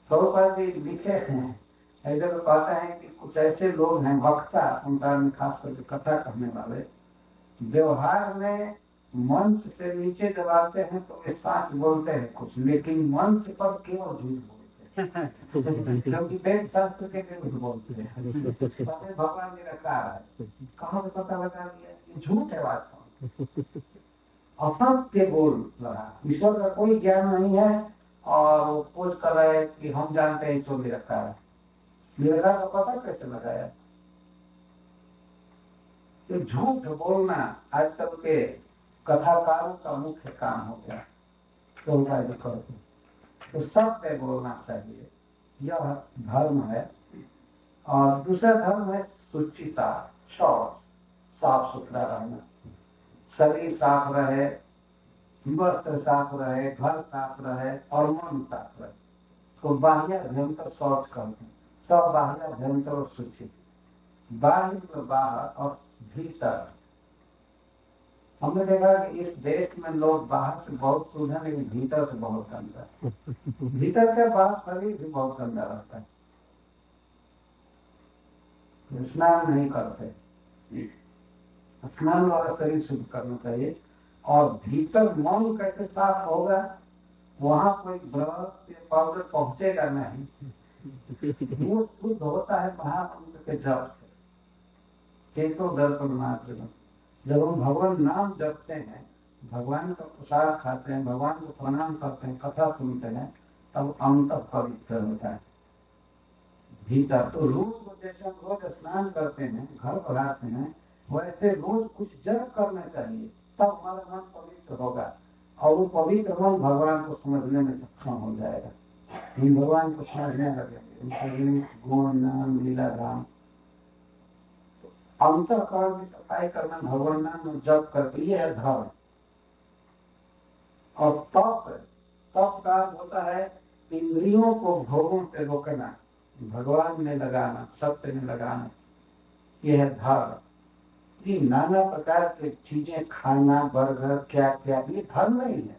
प्रभुपाद जी लिखे हैं, ऐसे तो कहते हैं कि कुछ ऐसे लोग हैं वक्ता, उनका खास करके कथा कहने वाले, व्यवहार में मंच से नीचे जब आते हैं तो वे सच बोलते हैं कुछ, लेकिन मंच पर केवल झूठ बोलते हैं। क्योंकि वेद शास्त्र के विरुद्ध बोलते हैं। भगवान ने रखा है, कहाँ से पता लगा दिया ये झूठ है, वास्तव असत्य बोल रहा। ईश्वर का कोई ज्ञान नहीं है और वो खोज कर रहे हैं कि हम जानते हैं ईश्वर ने रखा है। मेरा का पता कैसे लगाया? तो झूठ बोलना आजकल के कथाकारों का मुख्य काम हो गया। तो सत्य बोलना चाहिए, यह धर्म है। और दूसरा धर्म है शुचिता, शौच, साफ सुथरा रहना, शरीर साफ रहे, वस्त्र साफ रहे, घर साफ रहे और मन साफ रहे। उसको बाह्याभ्यंतर शौच कहते हैं। सब बाह्याभ्यंतर और सूचित, बाह्य बाहर और भीतर। हमने देखा कि इस देश में लोग बाहर से बहुत शुद्ध है लेकिन भीतर से बहुत गंदा है। भीतर के बाहर शरीर भी बहुत गंदा रहता है, स्नान नहीं करते। स्नान वाला शरीर शुद्ध करना चाहिए। और भीतर मन कैसे साफ होगा, वहां कोई ब्रश या पाउडर पहुंचेगा नहीं। वो शुद्ध होता है महामंत्र के जप से, चेतो दर्पण मात्र में। जब हम भगवान नाम जपते हैं, भगवान का प्रसाद खाते हैं, भगवान को प्रणाम करते हैं, कथा सुनते हैं, तब अंतर पवित्र होता है भीतर। तो रोज को जैसे हम रोज स्नान करते हैं, घर पर आते हैं, वैसे रोज कुछ जप करना चाहिए, तब हमारा मन पवित्र होगा और वो पवित्र मन भगवान को समझने में सक्षम हो जाएगा। हम भगवान को समझने लगेंगे, गुण नाम लीला राम। अंतःकरण की सफाई करना, भगवान नाम जप करके, ये है धर्म। और तप का होता है इंद्रियों को भोगों से रोकना, भगवान में लगाना, सत्य में लगाना, यह है धर्म। ये नाना प्रकार की चीजें खाना, बर्गर, क्या क्या, ये धर्म नहीं है।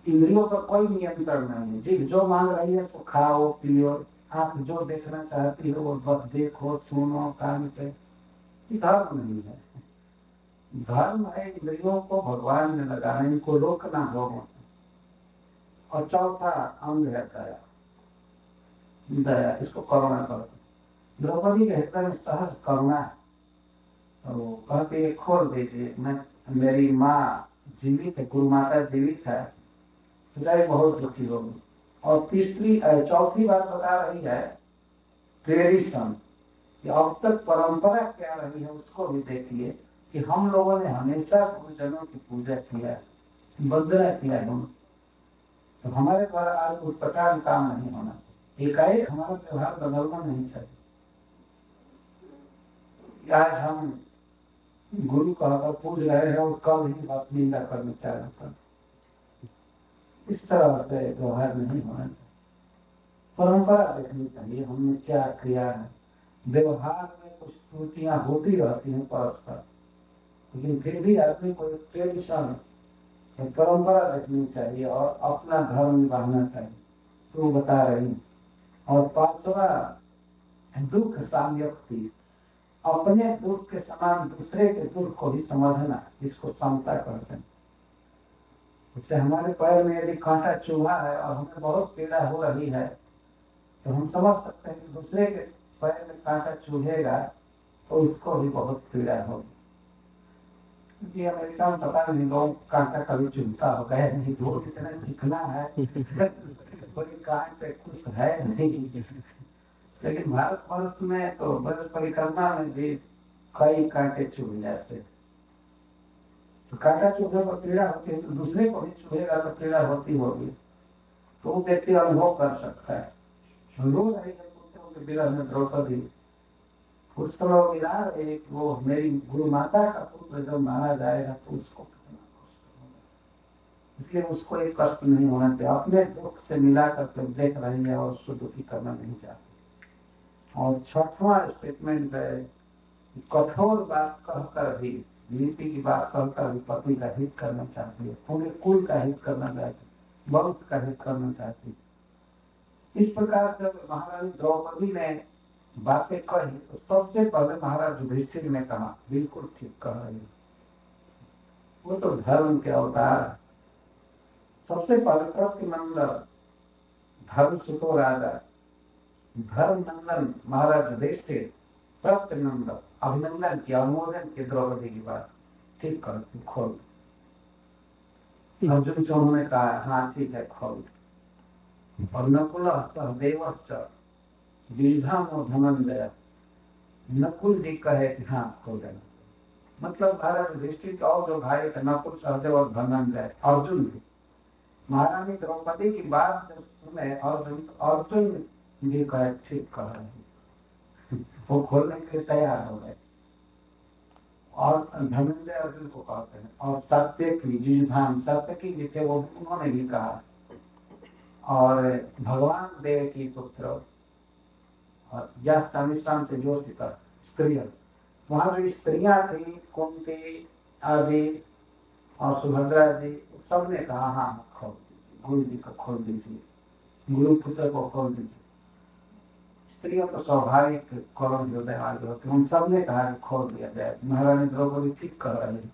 इंद्रियों का कोई नियंत्रण नहीं है। जी जो मांग रही है तो खाओ पियो, आप जो देखना चाहती हो वो बस देखो सुनो कान से, ये धर्म नहीं है। धर्म है इंद्रियों को भगवान में लगाना, इनको रोकना भोगों से। और चौथा अंग है दया। दया, इसको करुणा करते। द्रौपदी के हृदय में सहज करुणा है, तो कहते खोल दीजिए, मैं मेरी माँ जीवित है, गुरु माता जीवित है, तो बहुत दुखी होगी। और चौथी बात बता रही है ट्रेडिशन, अब तक परंपरा क्या रही है उसको भी देखिए कि हम लोगों ने हमेशा गुरुजनों की पूजा किया, वंदना किया हम। तो हमारे द्वारा आज उस प्रकार काम नहीं होना, एकाएक हमारा व्यवहार बदलना नहीं चाहिए। आज हम गुरु कहकर पूज रहे हैं और कल ही बात निंदा करना चाह रहे हैं, इस तरह से व्यवहार नहीं होना चाहिए। परंपरा देखनी चाहिए हमने क्या किया है। व्यवहार में कुछ त्रुटियां होती रहती हैं परस्पर, लेकिन फिर भी आदमी को ट्रेडिशन परंपरा देखनी चाहिए और अपना धर्म निभाना चाहिए, तो बता रही। और पांचवा दुख साम्यक्ति, अपने दुख के समान दूसरे के दुख को भी समझना, इसको समता कहते हैं। उससे हमारे पैर में यदि कांटा चुभा है और हमें बहुत पीड़ा हो रही है, तो हम समझ सकते हैं कि दूसरे के पैर में कांटा चुभेगा तो उसको भी बहुत पीड़ा होगी। क्योंकि अमेरिका में पता नहीं लोग कांटा कभी चुभता होगा या नहीं, लोग इतना चिकना है, कोई कांट पे कुछ है नहीं। लेकिन भारत वर्ष में तो बस परिक्रमा में भी कई कांटे चुभ जाते, तो कांटा चुभने पर पीड़ा होती है, तो दूसरे को भी चुभेगा तो पीड़ा होती होगी, तो वो व्यक्ति अनुभव कर सकता है। रोज उनके विरह में द्रौपदी पुष्कर एक वो मेरी गुरु माता का पुत्र जब मारा जाएगा तो उसको कितना कष्ट होगा, इसलिए उसको एक कष्ट नहीं होना चाहिए। अपने दुख से मिला करके देख रही है और उसको दुखी करना नहीं चाहती। और छठवां स्टेटमेंट है, कठोर बात कहकर भी, नीति की बात कहकर भी पति का हित करना चाहती है, पूरे कुल का हित करना चाहती है, वंश का हित करना चाहती है। इस प्रकार से महारानी द्रौपदी ने बातें कही तो सबसे पहले महाराज युधिष्ठिर ने कहा बिल्कुल ठीक कह रही है, वो तो धर्म के अवतार। सबसे पहले प्रतिनंदन धर्म सुतो राजा, धर्म नंदन महाराज युधिष्ठिर प्रतिनंदन अभिनंदन की, अनुमोदन की द्रौपदी की बात ठीक कर खोल। अर्जुन से उन्होंने कहा हाँ ठीक है खोल। और नकुल सहदेव धनंजय, नकुल जी कहे कि हाँ खोल देना, मतलब महाराज युधिष्ठिर के और जो भाई थे नकुल सहदेव और धनंजय, अर्जुन भी महारानी द्रौपदी की बात जब सुने अर्जुन जी कहे ठीक कह रहे हैं, वो खोलने के लिए तैयार हो गए। और धनंजय अर्जुन को कहते हैं। और सत्य की जिधाम, सत्य की जिसे वो उन्होंने भी कहा और भगवान देव की पुत्र और यह समिश्रण से जो स्त्रियां, वहां जो स्त्रियां थी कुंती आदि और सुभद्रा जी, सबने कहा हाँ खोल दीजिए, गुरु जी को खोल दीजिए, गुरु पुत्र को खोल दीजिए। स्त्रियों तो स्वाभाविक करुण हृदय वाले होते, उन सबने कहा कि खोल दिया जाए। महारानी द्रौपदी ठीक कर रही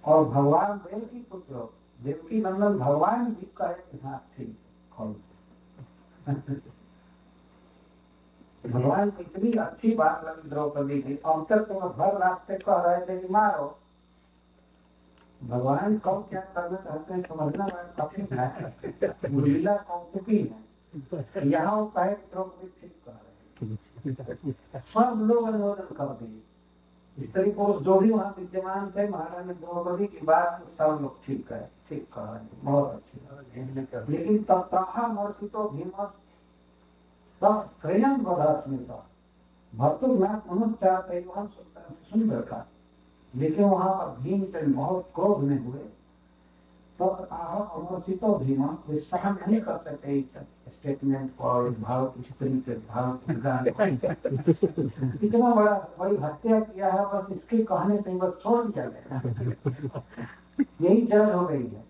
और भगवान देव की पुत्र देवकी नंदन भगवान जी कहे कि हाँ ठीक खोल। भगवान की इतनी अच्छी बात लगी द्रौपदी की, अब तक तो भर रास्ते कह रहे थे कि मारो। भगवान कौन क्या करना चाहते हैं समझना कठिन है, लीला कौतुकी है। यहाँ वो कहे द्रौपदी ठीक कर रहे, सब लोग अनुमोदन कर दिए। स्त्री पुरुष जो भी वहाँ विद्यमान थे, महारानी द्रौपदी की बात सब लोग ठीक है, ठीक कर रहे हैं, बहुत अच्छी। लेकिन तथा मूर्तितो भीमस सब त्रयन बधास्मिता भर्तुर्नाथ मनुष्य चाहते वहां सुंदर था, लेकिन वहां पर भीम से बहुत क्रोध में हुए। तब अमर्षितो भीम वे सहन नहीं कर सकते स्टेटमेंट और भारत स्त्री के भारत इतना बड़ी हत्या किया है, बस इसके कहने से बस छोड़ दिया गया। यही जज हो गई है।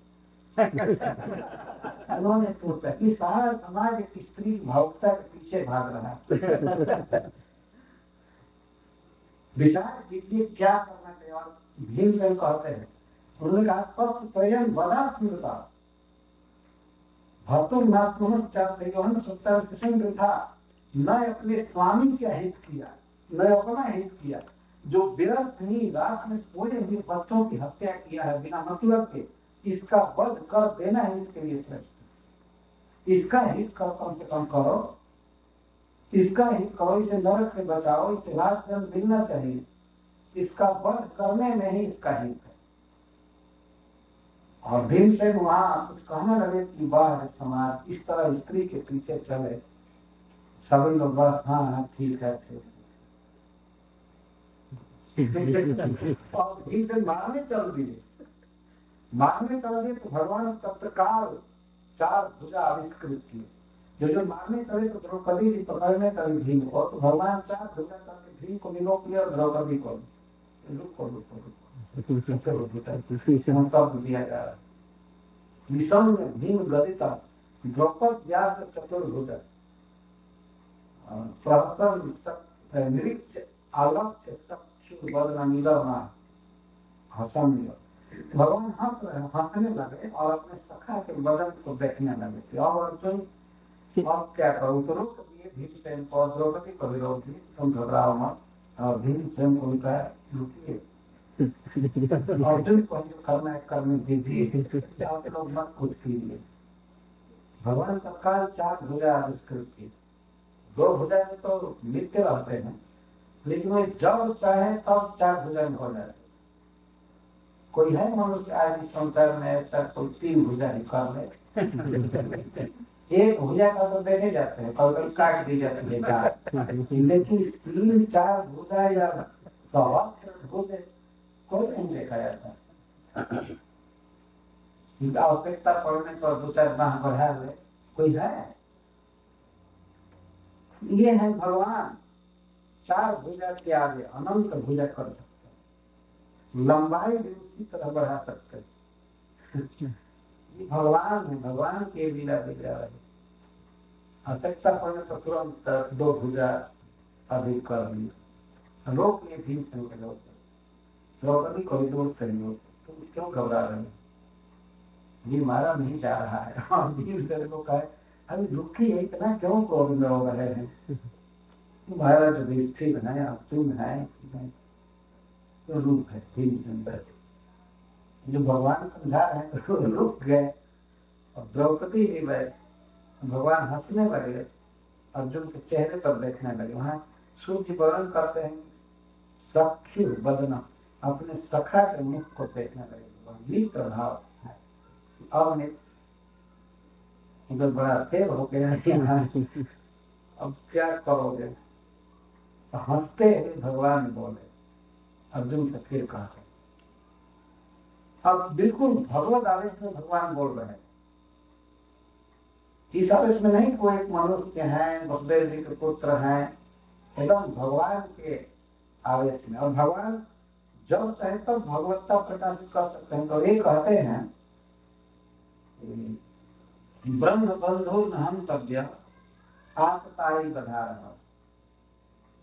उन्होंने सोचा कि सारा समाज एक स्त्री भावुकता के पीछे भाग रहा है। विचार कीजिए क्या करना चाहिए। और भीमसेन कहते हैं, उन्होंने कहा स्वयं बड़ा स्मृता भर्तुर्नाथ मनुष्य था, न अपने स्वामी का हित किया न अपना हित किया, जो व्यर्थ ही रात में सोए हुए बच्चों की हत्या किया है बिना मतलब के, इसका वध कर देना है इसके लिए श्रेष्ठ। इसका हित कर कम से कम करो, इसका हित करो, इसे नरक से बचाओ, इसे राजधन मिलना चाहिए, इसका वध करने में ही इसका हित है। और भीमसेन वहां कुछ कहने लगे कि बाहर समाज इस तरह स्त्री के पीछे चले, सभी लोग बस हाँ हाँ ठीक है ठीक है। और भीमसेन मारने चल दिए, तो भगवान तत्काल 4 भुजा आविष्कृत किए। जो मारने चले तो द्रौपदी जी पकड़ने चले भीम को, तो भगवान 4 भुजा करके भीम को निरोप लिया और द्रौपदी को दिया जा रहा है। भीम गदिता द्रौपद व्यास चतुर्भुज निरीक्ष आलक्ष्य चक्षु बदनीलमा हसन। भगवान हंसने लगे और अपने सखा के बदन को देखने लगे। अब अर्जुन अब क्या करूँ, तो रुक दिए भीमसेन को, द्रौपदी को विरोध दिए, तुम घबराओ मत। और भीमसेन को उनका रुकिए, अर्जुन को करना करने दीजिए, आप लोग मत कुछ कीजिए। भगवान तत्काल 4 भुजा आविष्कृत की। 2 भुजा में तो नित्य रहते हैं, लेकिन वे जब चाहे तब 4 भुजा में हो जाते। कोई है मनुष्य आज संसार में ऐसा कोई 3 भुजा ही कर ले। एक भुजा का तो देखे जाते हैं, कल काट दी जाती है, लेकिन 3-4 भुजा या 100 भुजा कोई नहीं देखा जाता। आवश्यकता पड़ने पर 2-4 बाह बढ़ा हुए कोई है। ये है भगवान 4 भुजा के आगे अनंत भुजा कर सकते हैं, लंबाई भी उसी तरह बढ़ा सकते हैं। ये भगवान है, भगवान के लीला दिखा रहे। आवश्यकता पड़ने पर तुरंत 2 भुजा अधिक कर ली, रोक लिए भीमसेन के लोग। द्रौपदी को विरोध करिए, तुम क्यों घबरा रहे, ये मारा नहीं जा रहा है। और भीमसेन को कहे अभी दुखी है, इतना क्यों क्रोध में हो रहे हैं, तुम्हारा जो दृष्टि बनाया तुम है तो रूप है। भीमसेन जो भगवान समझा रहे हैं तो रुक गए और द्रौपदी भी गए। भगवान हंसने लगे, अर्जुन के चेहरे पर देखने लगे। वहां सूर्य वर्णन करते हैं सख्यु बदना, अपने सखा के मुख को देखने लगे। ये प्रभाव है। अब उधर बड़ा तेज हो गया, अब क्या करोगे। तो हंसते हुए भगवान बोले, अर्जुन से फिर कहा, अब बिल्कुल भगवत आवेश में भगवान बोल रहे हैं, ये सब इसमें नहीं कोई मनुष्य हैं, वसुदेव जी के पुत्र हैं, एकदम भगवान के आवेश में। और भगवान जब चाहे तब भगवत्ता प्रकाशित कर सकते हैं। तो ये कहते हैं ब्रह्म बंधु हम तव्य आसताई बधा रहा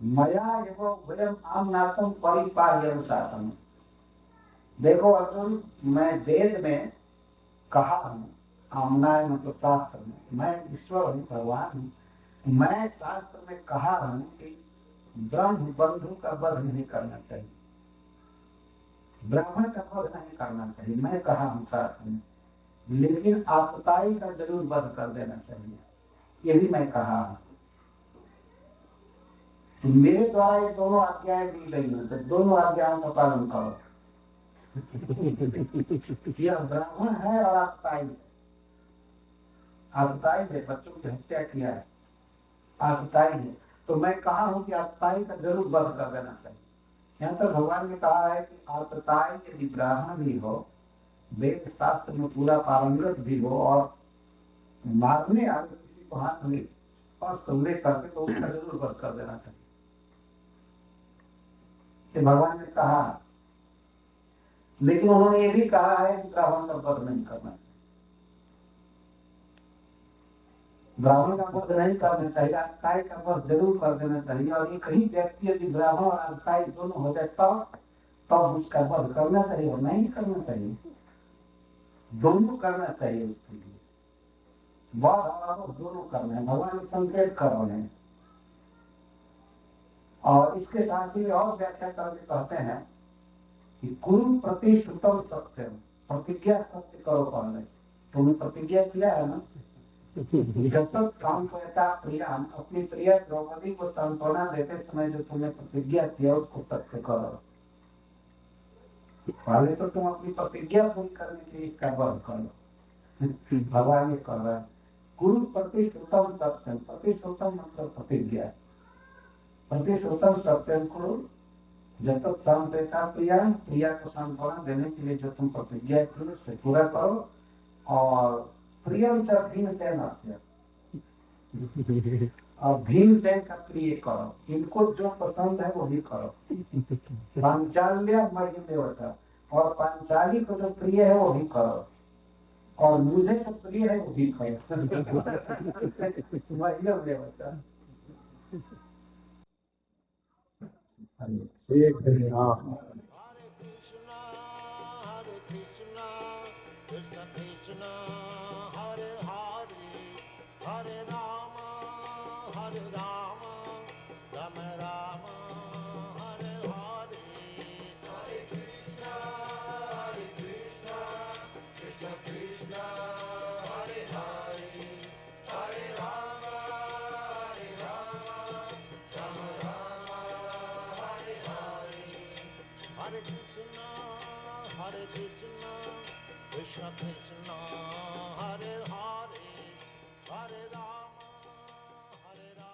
मया एवं वयम आमनाथम परिपार्यम सातम। देखो अर्जुन, मैं वेद में कहा हूँ, आमनाय मतलब शास्त्र में, मैं ईश्वर हूँ, भगवान हूँ। मैं शास्त्र में कहा हूँ कि ब्रह्म बंधु का वध नहीं करना चाहिए, ब्राह्मण का वध नहीं करना चाहिए, मैं कहा हूँ शास्त्र में। लेकिन आपताई का जरूर वध कर देना चाहिए, ये भी मैं कहा हूँ। तो मेरे द्वारा ये दोनों आज्ञाएं दी गई हैं, तो दोनों आज्ञाओं का पालन करो। यह ब्राह्मण है और आपताई, आपताई है, बच्चों की हत्या किया है, आपताई है। तो मैं कहा हूँ कि आपताई का जरूर वध कर देना चाहिए। यहाँ तक भगवान ने कहा है कि आपताई यदि ब्राह्मण भी हो, वेद शास्त्र में पूरा पारंगत भी हो और मारने आगे किसी को हाथ में और संदेह करके, तो उसका जरूर वध कर देना चाहिए। भगवान ने कहा, लेकिन उन्होंने ये भी कहा है कि ब्राह्मण का वध नहीं करना चाहिए, ब्राह्मण का वध नहीं करना चाहिए, आपताई का वध जरूर कर देना चाहिए। और एक ही व्यक्ति यदि ब्राह्मण और आपताई दोनों हो जाए तब उसका वध करना चाहिए और नहीं करना चाहिए, दोनों करना चाहिए। उसके लिए वध और दोनों करना है, भगवान संकेत कर रहे हैं। और इसके साथ ही और व्याख्या करके कहते हैं कि कुरु प्रतिश्रुतम सत्यम, प्रतिज्ञा सत्य करो पहले। तुमने प्रतिज्ञा किया है ना, जब तक सांत्वना प्रिया, अपनी प्रिय द्रौपदी को सांत्वना देते समय जो तुमने प्रतिज्ञा किया उसको सत्य करो। पहले तो तुम अपनी प्रतिज्ञा पूरी करने के लिए इसका वध करो। भगवान ये कर रहा है कुरु प्रतिश्रुतम सत्यम, प्रतिश्रुतम मतलब प्रतिज्ञा, प्रतिश्रुतम सत्यम कुरु। जब तक सांत्वना प्रिया को सांत्वना देने के लिए जो तुम प्रतिज्ञा की उसे पूरा करो। और प्रियम से भीमसेन, और भीमसेन का प्रिय करो, इनको जो पसंद है वो भी करो। पांचाल्य मर्जी देवता, और पांचाली को जो प्रिय है वो भी करो, और मुझे जो प्रिय है वो भी करो। महिला देवता Hare Krishna, Krishna Krishna, Hare Hare, Hare Rama.